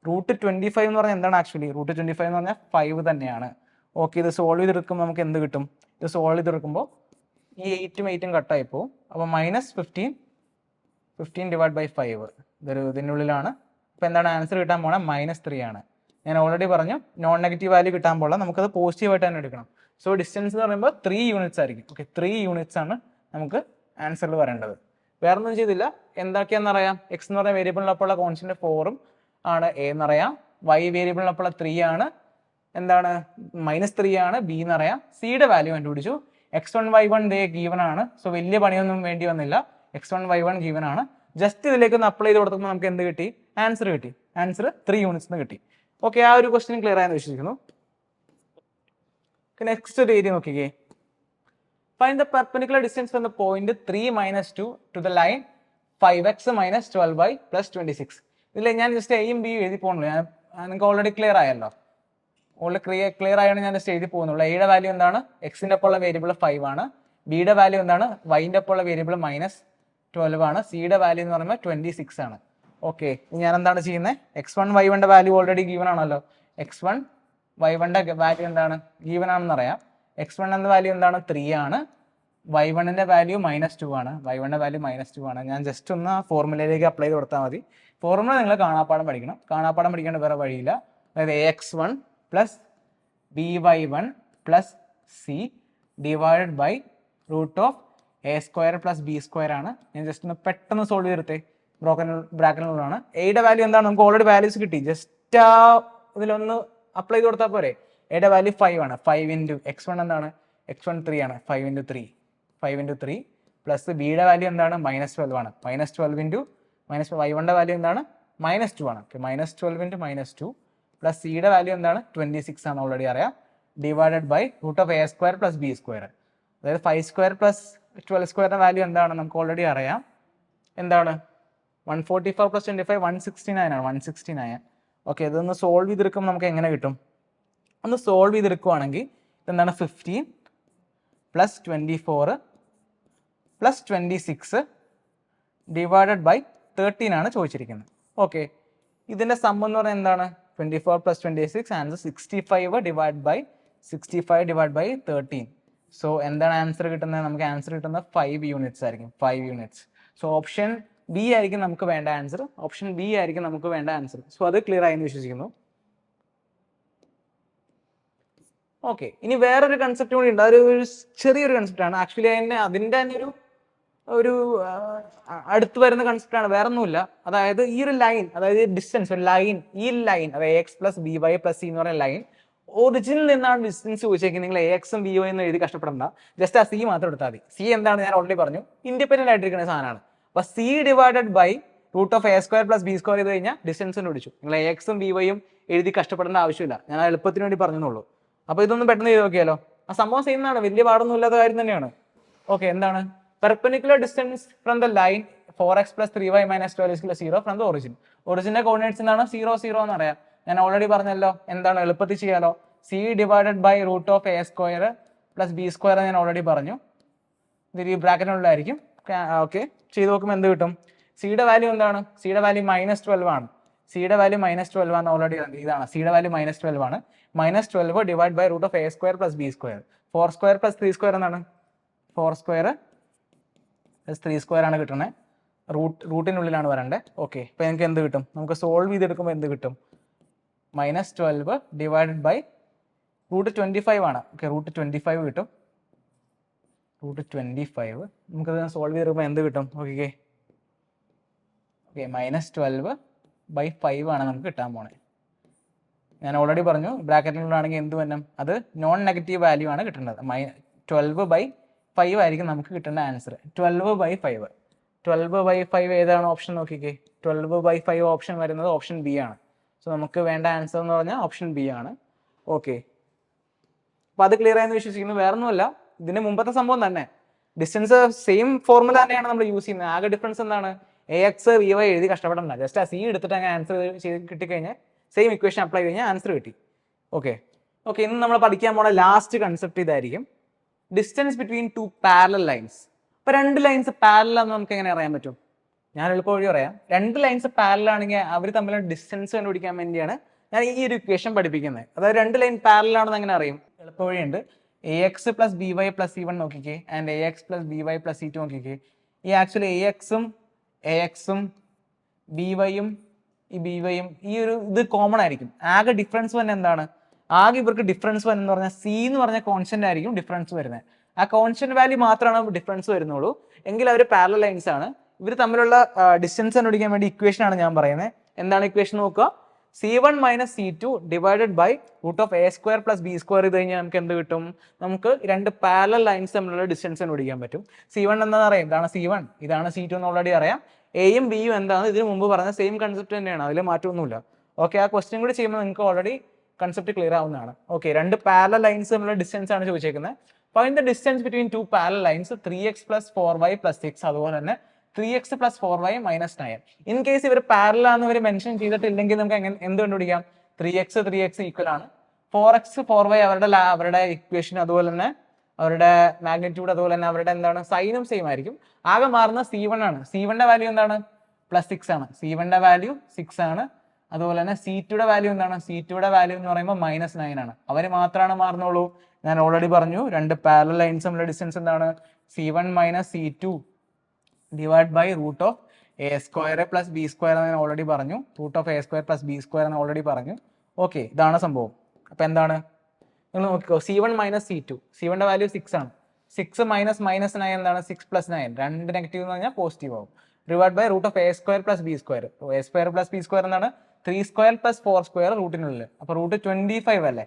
√25 എന്ന് പറഞ്ഞാൽ എന്താണ്? ആക്ച്വലി √25 എന്ന് പറഞ്ഞാൽ 5 തന്നെയാണ്. ഓക്കെ, ഇത് സോൾവ് ചെയ്തെടുക്കുമ്പോൾ നമുക്ക് എന്ത് കിട്ടും? ഇത് സോൾവ് ചെയ്തെടുക്കുമ്പോൾ ഈ 8ഉം 8ഉം കട്ടായി പോകും. അപ്പോൾ -15 ഡിവൈഡ് ബൈ 5 ഇതിനുള്ളിലാണ്. അപ്പോൾ എന്താണ് ആൻസർ കിട്ടാൻ പോണേ? -3 ആണ്. ഞാൻ ഓൾറെഡി പറഞ്ഞു നോൺ നെഗറ്റീവ് വാല്യൂ കിട്ടാൻ പോകണം, നമുക്കത് പോസിറ്റീവായിട്ട് തന്നെ എടുക്കണം. സോ ഡിസ്റ്റൻസ് എന്ന് പറയുമ്പോൾ 3 യൂണിറ്റ്സ് ആയിരിക്കും. ഓക്കെ, 3 യൂണിറ്റ്സ് ആണ് നമുക്ക് ആൻസറിൽ വരേണ്ടത്. വേറെ ഒന്നും ചെയ്തില്ല. എന്തൊക്കെയാണെന്നറിയാം? എക്സ് എന്ന് പറഞ്ഞ വേരിയബിളിനൊപ്പമുള്ള കോൺസ്റ്റന്റ് 4ഉം ആണ് എ എന്നറിയാം. വൈ വേരിയബിളിനൊപ്പമുള്ള 3 ആണ്. എന്താണ്? -3 ആണ് ബി എന്നറിയാം. സിയുടെ വാല്യൂ കണ്ടുപിടിച്ചു. x1 y1 ദേ ഗീവൻ ആണ്. സോ വലിയ പണിയൊന്നും വേണ്ടി വന്നില്ല. x1 y1 ഗീവൻ ആണ്. ജസ്റ്റ് ഇതിലേക്ക് ഒന്ന് അപ്ലൈ ചെയ്ത് കൊടുക്കുമ്പോൾ നമുക്ക് എന്ത് കിട്ടി? ആൻസർ കിട്ടി. ആൻസർ 3 യൂണിറ്റ്സ് കിട്ടി. ഓക്കെ, ആ ഒരു ക്വസ്റ്റ്യൻ ക്ലിയർ ആയെന്ന് വിശ്വസിക്കുന്നു. നെക്സ്റ്റ് ഒരു ഏരിയ നോക്കിക്കേ. Find the perpendicular distance from the point 3 - 2 to the line 5x - 12y + 26. ഇതിൽ ഞാൻ ജസ്റ്റ് എയും ബിയും എഴുതി പോകുന്നുള്ളൂ. നിങ്ങൾക്ക് ഓൾറെഡി ക്ലിയർ ആയല്ലോ. ക്ലിയർ ആയാണ് ഞാൻ ജസ്റ്റ് എഴുതി പോകുന്നുള്ളൂ. എയുടെ വാല്യൂ എന്താണ്? എക്സിന്റെ ഒപ്പമുള്ള വേരിയബിൾ 5 ആണ്. ബിയുടെ വാല്യൂ എന്താണ്? വൈൻ്റെ ഒപ്പമുള്ള വേരിയബിൾ -12 ആണ്. സിയുടെ വാല്യൂ എന്ന് പറയുമ്പോൾ 26 ആണ്. ഓക്കെ, ഞാൻ എന്താണ് ചെയ്യുന്നത്? x1 y1ന്റെ വാല്യൂ ഓൾറെഡി ഗീവൻ ആണല്ലോ. x1 y1ന്റെ വാല്യൂ എന്താണ്? ഗീവൻ ആണെന്ന് അറിയാം. x1 എന്ന വാല്യൂ എന്താണ്? 3 ആണ്. y1ന്റെ വാല്യൂ -2 ആണ്. y1ന്റെ വാല്യൂ -2 ആണ്. ഞാൻ ജസ്റ്റ് ഒന്ന് ആ ഫോർമുലയിലേക്ക് അപ്ലൈ ചെയ്ത് കൊടുത്താൽ മതി. ഫോർമുല നിങ്ങൾ കാണാപ്പാടം പഠിക്കണം. കാണാപ്പാടം പഠിക്കേണ്ട വേറെ വഴിയില്ല. അതായത് ax1 + by1 + c divided by √(a² + b² ആണ്. ഞാൻ ജസ്റ്റ് ഒന്ന് പെട്ടെന്ന് സോൾവ് ചെയ്തെടുത്തേ. ബ്രാക്കറ്റിനുള്ളതാണ്. എയുടെ വാല്യൂ എന്താണ്? നമുക്ക് ഓൾറെഡി വാല്യൂസ് കിട്ടി. ജസ്റ്റ് ആ ഇതിലൊന്ന് അപ്ലൈ ചെയ്ത് കൊടുത്താൽ പോരെ. എയുടെ വാല്യൂ 5 ആണ്. 5 ഇൻറ്റു x1 എന്താണ്? x1 3 ആണ്. 5 × 3 പ്ലസ് ബിയുടെ വാല്യൂ എന്താണ്? -12 ആണ്. -12 ഇൻറ്റു y1ന്റെ വാല്യൂ എന്താണ്? -2 ആണ്. ഓക്കെ, -12 ഇൻറ്റു -2 പ്ലസ് സിയുടെ വാല്യൂ എന്താണ്? 26 ആണ്, ഓൾറെഡി അറിയാം. Divided by √(a² + b²). അതായത് 5² + 12² വാല്യൂ എന്താണ്? നമുക്ക് ഓൾറെഡി അറിയാം. എന്താണ്? 144 + 25 169 ആണ്. 169. ഓക്കെ, ഇതൊന്ന് സോൾവ് ചെയ്തെടുക്കുമ്പോൾ നമുക്ക് എങ്ങനെ കിട്ടും? ഒന്ന് സോൾവ് ചെയ്തെടുക്കുവാണെങ്കിൽ ഇതെന്താണ്? 15 + 24 + 26 ഡിവൈഡഡ് ബൈ 13 ആണ് ചോദിച്ചിരിക്കുന്നത്. ഓക്കെ, ഇതിന്റെ സം എന്ന് പറഞ്ഞാൽ എന്താണ്? 24 + 26 ആൻസർ 65 ഡിവൈഡ് ബൈ 13. സോ എന്താണ് ആൻസർ കിട്ടുന്നത്? നമുക്ക് ആൻസർ കിട്ടുന്നത് 5 യൂണിറ്റ്സ് ആയിരിക്കും. 5 യൂണിറ്റ്സ്. സോ ഓപ്ഷൻ ബി ആയിരിക്കും നമുക്ക് വേണ്ട ആൻസർ. ഓപ്ഷൻ ബി ആയിരിക്കും നമുക്ക് വേണ്ട ആൻസർ. സോ അത് ക്ലിയർ ആയെന്ന് വിശ്വസിക്കുന്നു. ഓക്കെ, ഇനി വേറൊരു കൺസെപ്റ്റ് കൂടി ഉണ്ട്. അതൊരു ചെറിയൊരു കൺസെപ്റ്റ് ആണ്. ആക്ച്വലി അതിന്റെ തന്നെ ഒരു അടുത്ത് വരുന്ന കൺസെപ്റ്റ് ആണ്, വേറെ ഒന്നുമില്ല. അതായത് ഈ ഒരു ലൈൻ, അതായത് ഡിസ്റ്റൻസ്, ഒരു ലൈൻ, ഈ ലൈൻ, അതായത് x + by + c എന്ന് പറയുന്ന ലൈൻ ഒറിജിനിൽ നിന്നാണ് ഡിസ്റ്റൻസ് ചോദിച്ചേക്കുന്നത്. നിങ്ങൾ axഉം by എന്ന് എഴുതി കഷ്ടപ്പെടണ്ട. ജസ്റ്റ് ആ c മാത്രം എടുത്താൽ മതി. c എന്താണ്? ഞാൻ ഓൾറെഡി പറഞ്ഞു, ഇൻഡിപെൻഡന്റ് ആയിട്ടിരിക്കുന്ന സാധനമാണ്. അപ്പൊ c divided by √(a² + b² ചെയ്ത് കഴിഞ്ഞാൽ ഡിസ്റ്റൻസ് കണ്ടുപിടിച്ചു. നിങ്ങൾ axഉം byയും എഴുതി കഷ്ടപ്പെടേണ്ട ആവശ്യമില്ല. ഞാൻ എളുപ്പത്തിന് വേണ്ടി പറഞ്ഞെന്നുള്ളൂ. അപ്പൊ ഇതൊന്നും പെട്ടെന്ന് ചെയ്ത് നോക്കിയാലോ. ആ സംഭവം ചെയ്യുന്നതാണ്, വലിയ പാടൊന്നും ഇല്ലാത്ത കാര്യം തന്നെയാണ്. ഓക്കെ, എന്താണ്? Perpendicular distance from the line 4x + 3y - 12 = 0 from the origin. ഒറിജിന്റെ കോർഡിനേറ്റ്സ് എന്താണ്? 0 0 എന്ന് അറിയാം. ഞാൻ ഓൾറെഡി പറഞ്ഞല്ലോ. എന്താണ്? എളുപ്പത്തിൽ ചെയ്യാലോ. c divided by √(a² + b² ഞാൻ ഓൾറെഡി പറഞ്ഞു. ഇത് ഈ ബ്രാക്കറ്റിനുള്ളിലായിരിക്കും. ഓക്കെ, ചെയ്ത് നോക്കുമ്പോൾ എന്ത് കിട്ടും? സിയുടെ വാല്യൂ എന്താണ്? സിയുടെ വാല്യൂ -12 ആണ്. സിയുടെ വാല്യൂ -12 ആണ് ഓൾറെഡി. ഇതാണ് സിയുടെ വാല്യൂ -12 ആണ്. -12 divide by root of a square plus B square. 4 square plus 3 square എന്നാണ് 4 സ്ക്വയർ പ്ലസ് 3 സ്ക്വയർ ആണ് കിട്ടുന്നത്. റൂട്ടിനുള്ളിലാണ് വരേണ്ടത്. ഓക്കെ, അപ്പോൾ നിങ്ങൾക്ക് എന്ത് കിട്ടും? നമുക്ക് സോൾവ് ചെയ്തെടുക്കുമ്പോൾ എന്ത് കിട്ടും? -12 ഡിവൈഡഡ് ബൈ റൂട്ട് 25 ആണ്. ഓക്കെ, റൂട്ട് 25 കിട്ടും. റൂട്ട് 25 നമുക്കത് സോൾവ് ചെയ്തെടുക്കുമ്പോൾ എന്ത് കിട്ടും? ഓക്കെ ഓക്കെ, -12 ബൈ 5 ആണ് നമുക്ക് കിട്ടാൻ പോണേ. ഞാൻ ഓൾറെഡി പറഞ്ഞു ബ്രാക്കറ്റിനുള്ളിലാണെങ്കിൽ എന്ത് വരണം? അത് നോൺ നെഗറ്റീവ് വാല്യൂ ആണ് കിട്ടേണ്ടത്. 12 ബൈ 5 ആയിരിക്കും നമുക്ക് കിട്ടേണ്ട ആൻസർ. 12 ബൈ 5 12 ബൈ 5 ഏതാണ് ഓപ്ഷൻ നോക്കിക്കേ. 12 ബൈ 5 ഓപ്ഷൻ വരുന്നത് ഓപ്ഷൻ ബി ആണ്. സോ നമുക്ക് വേണ്ട ആൻസർ എന്ന് പറഞ്ഞാൽ ഓപ്ഷൻ ബി ആണ്. ഓക്കെ, അപ്പോൾ അത് ക്ലിയർ ആയെന്ന് വിശ്വസിക്കുന്നു. വേറെ ഒന്നുമല്ല, ഇതിന് മുമ്പത്തെ സംഭവം തന്നെ. ഡിസ്റ്റൻസ് സെയിം ഫോർമുല തന്നെയാണ് നമ്മൾ യൂസ് ചെയ്യുന്നത്. ആകെ ഡിഫറൻസ് എന്താണ്? AX VY എഴുതി കഷ്ടപ്പെടണ്ട. ജസ്റ്റ് ആ സി എടുത്തിട്ട് അങ്ങനെ ആൻസർ ചെയ്ത് കിട്ടിക്കഴിഞ്ഞാൽ സെയിം ഇക്വേഷൻ അപ്ലൈ കഴിഞ്ഞാൽ ആൻസർ കിട്ടി. ഓക്കെ ഓക്കെ, ഇന്ന് നമ്മൾ പഠിക്കാൻ പോണ ലാസ്റ്റ് കൺസെപ്റ്റ് ഇതായിരിക്കും, distance between two parallel lines. ഇപ്പൊ രണ്ട് ലൈൻസ് പാരലൽ ആണെന്ന് നമുക്ക് എങ്ങനെ അറിയാൻ പറ്റും? ഞാൻ എളുപ്പം വഴി പറയാം. രണ്ട് ലൈൻസ് പാരലൽ ആണെങ്കിൽ അവർ തമ്മിലുള്ള ഡിസ്റ്റൻസ് കണ്ടുപിടിക്കാൻ വേണ്ടിയാണ് ഞാൻ ഈ ഒരു ഇക്വേഷൻ പഠിപ്പിക്കുന്നത്. അതായത് രണ്ട് ലൈൻ പാരലൽ ആണെന്ന് എങ്ങനെ അറിയും? എളുപ്പ വഴിയുണ്ട്. AX plus BY plus C1 നോക്കിക്കേ, and AX plus BY plus C2 നോക്കിക്കേ. ഈ ആക്ച്വലി AXും BYയും ഈ BYയും ഈ ഒരു ഇത് കോമൺ ആയിരിക്കും. ആകെ ഡിഫറൻസ് തന്നെ എന്താണ്? ആകെ ഇവർക്ക് ഡിഫറൻസ് വരുന്നത് പറഞ്ഞാൽ C എന്ന് പറഞ്ഞ കോൺസ്റ്റന്റ് ആയിരിക്കും ഡിഫറൻസ് വരുന്നത്. ആ കോൺസ്റ്റന്റ് വാല്യൂ മാത്രമാണ് ഡിഫറൻസ് വരുന്നുള്ളൂ. എങ്കിൽ അവർ പാരലൽ ലൈൻസ് ആണ്. ഇവർ തമ്മിലുള്ള ഡിസ്റ്റൻസ് കണ്ടുപിടിക്കാൻ വേണ്ടി ഇക്വേഷൻ ആണ് ഞാൻ പറയുന്നത്. എന്താണ് ഇക്വേഷൻ നോക്കുക? C1 minus C2 divided by root of A square plus B square ഇത് കഴിഞ്ഞാൽ നമുക്ക് എന്ത് കിട്ടും? നമുക്ക് രണ്ട് പാരലൽ ലൈൻസ് തമ്മിലുള്ള ഡിസ്റ്റൻസ് കണ്ടുപിടിക്കാൻ പറ്റും. C1 എന്താണെന്ന് അറിയാം, ഇതാണ് C1, ഇതാണ് C2 എന്ന് ഓൾറെഡി അറിയാം. എയും ബിയും എന്താണ്? ഇതിന് മുമ്പ് പറഞ്ഞ സെയിം കൺസെപ്റ്റ് തന്നെയാണ്, അതിൽ മാറ്റമൊന്നുമില്ല. ഓക്കെ, ആ ക്വസ്റ്റ്യൻ കൂടി ചെയ്യുമ്പോൾ നിങ്ങൾക്ക് ഓൾറെഡി കൺസെപ്റ്റ് ക്ലിയർ ആവുന്നതാണ്. ഓക്കെ, രണ്ട് പാരലൽ ലൈൻസ് തമ്മിലുള്ള ഡിസ്റ്റൻസ് ആണ് ചോദിച്ചേക്കുന്നത്. Find the distance between two parallel lines 3x plus 4y plus 6, അതുപോലെ തന്നെ 3x plus 4y minus 9. In case ഇവർ പാരലൽ ആണെന്ന് ഇവർ മെൻഷൻ ചെയ്തിട്ടില്ലെങ്കിൽ നമുക്ക് എങ്ങനെ എന്ത് കണ്ടുപിടിക്കാം? 3x ഈക്വൽ ആണ് 4x 4y, അവരുടെ ഇക്വേഷൻ അതുപോലെ തന്നെ അവരുടെ മാഗ്നിറ്റ്യൂഡ് അതുപോലെ തന്നെ അവരുടെ എന്താണ് സൈനും സെയിം ആയിരിക്കും. ആകെ മാറുന്ന C1 ആണ്. C1ന്റെ വാല്യൂ എന്താണ്? +6 ആണ്. C1ന്റെ വാല്യൂ 6 ആണ്. അതുപോലെ തന്നെ C2യുടെ വാല്യൂ എന്താണ്? C2യുടെ വാല്യൂ എന്ന് പറയുമ്പോൾ -9 ആണ്. അവർ മാത്രമാണ് മാറുന്നുള്ളൂ. ഞാൻ ഓൾറെഡി പറഞ്ഞു രണ്ട് പാരലൽ ലൈൻസ് തമ്മിലുള്ള ഡിസ്റ്റൻസ് എന്താണ്? C1 minus C2 divide by root of A square plus B square എന്ന് ഞാൻ ഓൾറെഡി പറഞ്ഞു. Root of A square plus B square എന്ന് ഓൾറെഡി പറഞ്ഞു. ഓക്കെ, ഇതാണ് സംഭവം. അപ്പൊ എന്താണ്? നിങ്ങൾ നോക്കിക്കോ, C1 മൈനസ് C2, C1ന്റെ വാല്യൂ 6 ആണ്. 6 മൈനസ് -9 എന്താണ്? 6 പ്ലസ് 9, രണ്ട് നെഗറ്റീവ് എന്ന് പറഞ്ഞാൽ പോസിറ്റീവ് ആവും. Divide by root of A square plus B square. A square plus B square എന്താണ്? 3 സ്ക്വയർ പ്ലസ് 4 സ്ക്വയർ റൂട്ടിനുള്ളിൽ. അപ്പൊ റൂട്ട് 25 അല്ലേ?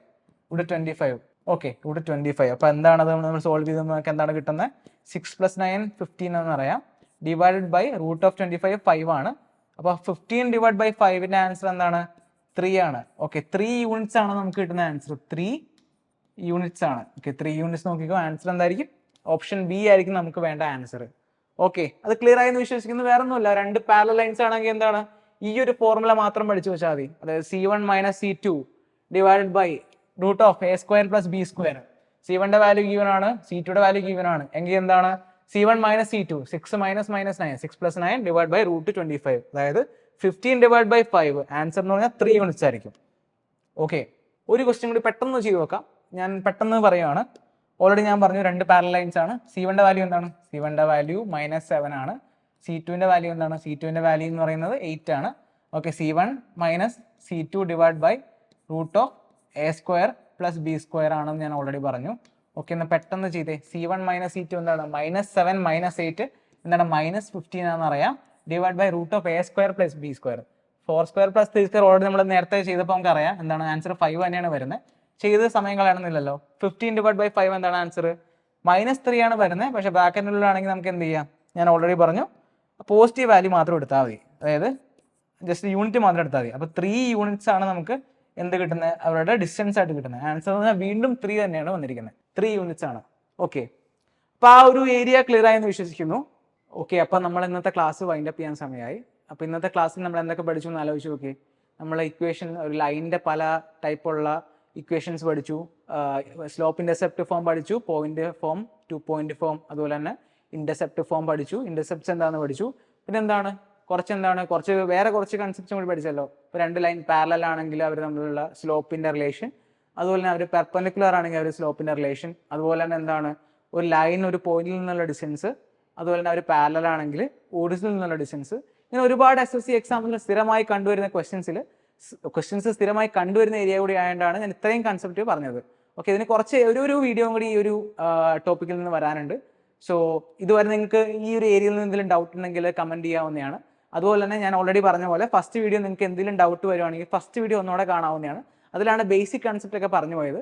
റൂട്ട് 25. Okay, root 25. അപ്പൊ എന്താണ് അത് നമ്മൾ സോൾവ് ചെയ്ത് നമുക്ക് എന്താണ് കിട്ടുന്നത്? 6 പ്ലസ് 9 15 എന്ന് അറിയാം. ഡിവൈഡഡ് ബൈ റൂട്ട് ഓഫ് 25 5 ആണ്. അപ്പൊ 15 ഡിവൈഡ് ബൈ 5ന്റെ ആൻസർ എന്താണ്? 3 ആണ്. ഓക്കെ, 3 യൂണിറ്റ്സ് ആണ് നമുക്ക് കിട്ടുന്ന ആൻസർ. 3 യൂണിറ്റ്സ് ആണ്. ഓക്കെ, 3 യൂണിറ്റ്സ് നോക്കിക്കോ, ആൻസർ എന്തായിരിക്കും? ഓപ്ഷൻ ബി ആയിരിക്കും നമുക്ക് വേണ്ട ആൻസർ. ഓക്കെ, അത് ക്ലിയർ ആയെന്ന് വിശ്വസിക്കുന്നു. വേറെ ഒന്നുമില്ല, രണ്ട് പാരലൽ ലൈൻസ് ആണെങ്കിൽ എന്താണ്? ഈ ഒരു ഫോർമുല മാത്രം പഠിച്ചു വെച്ചാൽ മതി. അതായത് C1 minus C2 divided by root of A square plus B square. C1ന്റെ വാല്യൂ ഗീവൻ ആണ്, C2യുടെ വാല്യൂ ഗീവൻ ആണ്. എങ്കിൽ എന്താണ്? C1 minus C2, 6 minus -9, 6 plus 9 divide by root 25. അതായത് 15 ഡിവൈഡ് ബൈ 5, ആൻസർ എന്ന് പറഞ്ഞാൽ 3 യൂണിറ്റ്സ് ആയിരിക്കും. ഓക്കെ, ഒരു ക്വസ്റ്റ്യൻ കൂടി പെട്ടെന്ന് ചെയ്ത് നോക്കാം. ഞാൻ പെട്ടെന്ന് പറയുകയാണ്. ഓൾറെഡി ഞാൻ പറഞ്ഞു രണ്ട് പാരലൽ ലൈൻസ് ആണ്. C1ന്റെ വാല്യൂ എന്താണ്? C1ന്റെ വാല്യൂ -7 ആണ്. C2ന്റെ വാല്യൂ എന്താണ്? C2ന്റെ വാല്യൂ എന്ന് പറയുന്നത് 8 ആണ്. Okay, C1 minus C2 divide by root of A square plus B square ആണെന്ന് ഞാൻ ഓൾറെഡി പറഞ്ഞു. ഓക്കെ, ഒന്ന് പെട്ടെന്ന് ചെയ്തേ. C1 മൈനസ് C2 എന്താണ്? -7 മൈനസ് 8 എന്താണ്? -15 ആണെന്ന് അറിയാം. Divide by root of A square plus B square. 4 square plus 3 square already നമ്മൾ നേരത്തെ ചെയ്തപ്പോൾ നമുക്ക് അറിയാം എന്താണ് ആൻസർ? 5 തന്നെയാണ് വരുന്നത്. ചെയ്ത് സമയം കളയണമെന്നില്ലല്ലോ. 15 ഡിവൈഡ് ബൈ 5 എന്താണ് ആൻസർ? -3 ആണ് വരുന്നത്. പക്ഷേ ബ്രാക്കറ്റിനുള്ളിലാണെങ്കിൽ നമുക്ക് എന്ത് ചെയ്യാം? ഞാൻ ഓൾറെഡി പറഞ്ഞു, പോസിറ്റീവ് വാല്യൂ മാത്രം എടുത്താൽ മതി. അതായത് ജസ്റ്റ് യൂണിറ്റ് മാത്രം എടുത്താൽ മതി. അപ്പോൾ 3 യൂണിറ്റ്സ് ആണ് നമുക്ക് എന്ത് കിട്ടുന്നത്? അവരുടെ ഡിസ്റ്റൻസ് ആയിട്ട് കിട്ടുന്നത്. ആൻസർ എന്ന് പറഞ്ഞാൽ വീണ്ടും 3 തന്നെയാണ് വന്നിരിക്കുന്നത്. 3 യൂണിറ്റ്സ് ആണ്. ഓക്കെ, അപ്പോൾ ആ ഒരു ഏരിയ ക്ലിയർ ആയെന്ന് വിശ്വസിക്കുന്നു. ഓക്കെ, അപ്പോൾ നമ്മൾ ഇന്നത്തെ ക്ലാസ് വൈൻഡ് അപ്പ് ചെയ്യാൻ സമയമായി. അപ്പോൾ ഇന്നത്തെ ക്ലാസ്സിൽ നമ്മൾ എന്തൊക്കെ പഠിച്ചു എന്ന് ആലോചിച്ച് നോക്കി. നമ്മൾ ഇക്വേഷൻ, ഒരു ലൈനിൻ്റെ പല ടൈപ്പുള്ള ഇക്വേഷൻസ് പഠിച്ചു. സ്ലോപ്പ് ഇന്റർസെപ്റ്റ് ഫോം പഠിച്ചു, പോയിന്റ് ഫോം, 2 പോയിന്റ് ഫോം, അതുപോലെ തന്നെ ഇന്റർസെപ്റ്റ് ഫോം പഠിച്ചു. ഇന്റർസെപ്റ്റ്സ് എന്താണെന്ന് പഠിച്ചു. പിന്നെ എന്താണ്? കുറച്ച് വേറെ കുറച്ച് കൺസെപ്റ്റും കൂടി പഠിച്ചല്ലോ. ഇപ്പോൾ 2 ലൈൻ പാരലൽ ആണെങ്കിൽ അവർ തമ്മിലുള്ള സ്ലോപ്പിൻ്റെ റിലേഷൻ, അതുപോലെ തന്നെ അവർ പെർപെൻഡിക്കുലർ ആണെങ്കിൽ അവർ സ്ലോപ്പിൻ്റെ റിലേഷൻ, അതുപോലെ തന്നെ എന്താണ് ഒരു ലൈൻ ഒരു പോയിന്റിൽ നിന്നുള്ള ഡിസ്റ്റൻസ്, അതുപോലെ തന്നെ അവർ പാരലൽ ആണെങ്കിൽ ഓറിജിനിൽ നിന്നുള്ള ഡിസ്റ്റൻസ്. ഇങ്ങനെ ഒരുപാട് SSC എക്സാമ്പിൾ സ്ഥിരമായി കണ്ടുവരുന്ന ക്വസ്റ്റ്യൻസ് സ്ഥിരമായി കണ്ടുവരുന്ന ഏരിയ കൂടി ആയതുകൊണ്ടാണ് ഞാൻ ഇത്രയും കൺസെപ്റ്റ് പറഞ്ഞത്. ഓക്കെ, ഇതിന് കുറച്ച് ഒരു വീഡിയോ കൂടി ഈ ഒരു ടോപ്പിക്കിൽ നിന്ന് വരാനുണ്ട്. സോ ഇതുവരെ നിങ്ങൾക്ക് ഈ ഒരു ഏരിയയിൽ നിന്ന് എന്തെങ്കിലും ഡൗട്ട് ഉണ്ടെങ്കിൽ കമൻറ്റ് ചെയ്യാവുന്നതാണ്. അതുപോലെ തന്നെ ഞാൻ ഓൾറെഡി പറഞ്ഞ പോലെ ഫസ്റ്റ് വീഡിയോ നിങ്ങൾക്ക് എന്തെങ്കിലും ഡൗട്ട് വരുവാണെങ്കിൽ ഫസ്റ്റ് വീഡിയോ ഒന്നുകൂടെ കാണാവുന്നതാണ്. അതിലാണ് ബേസിക് കൺസെപ്റ്റ് ഒക്കെ പറഞ്ഞു പോയത്.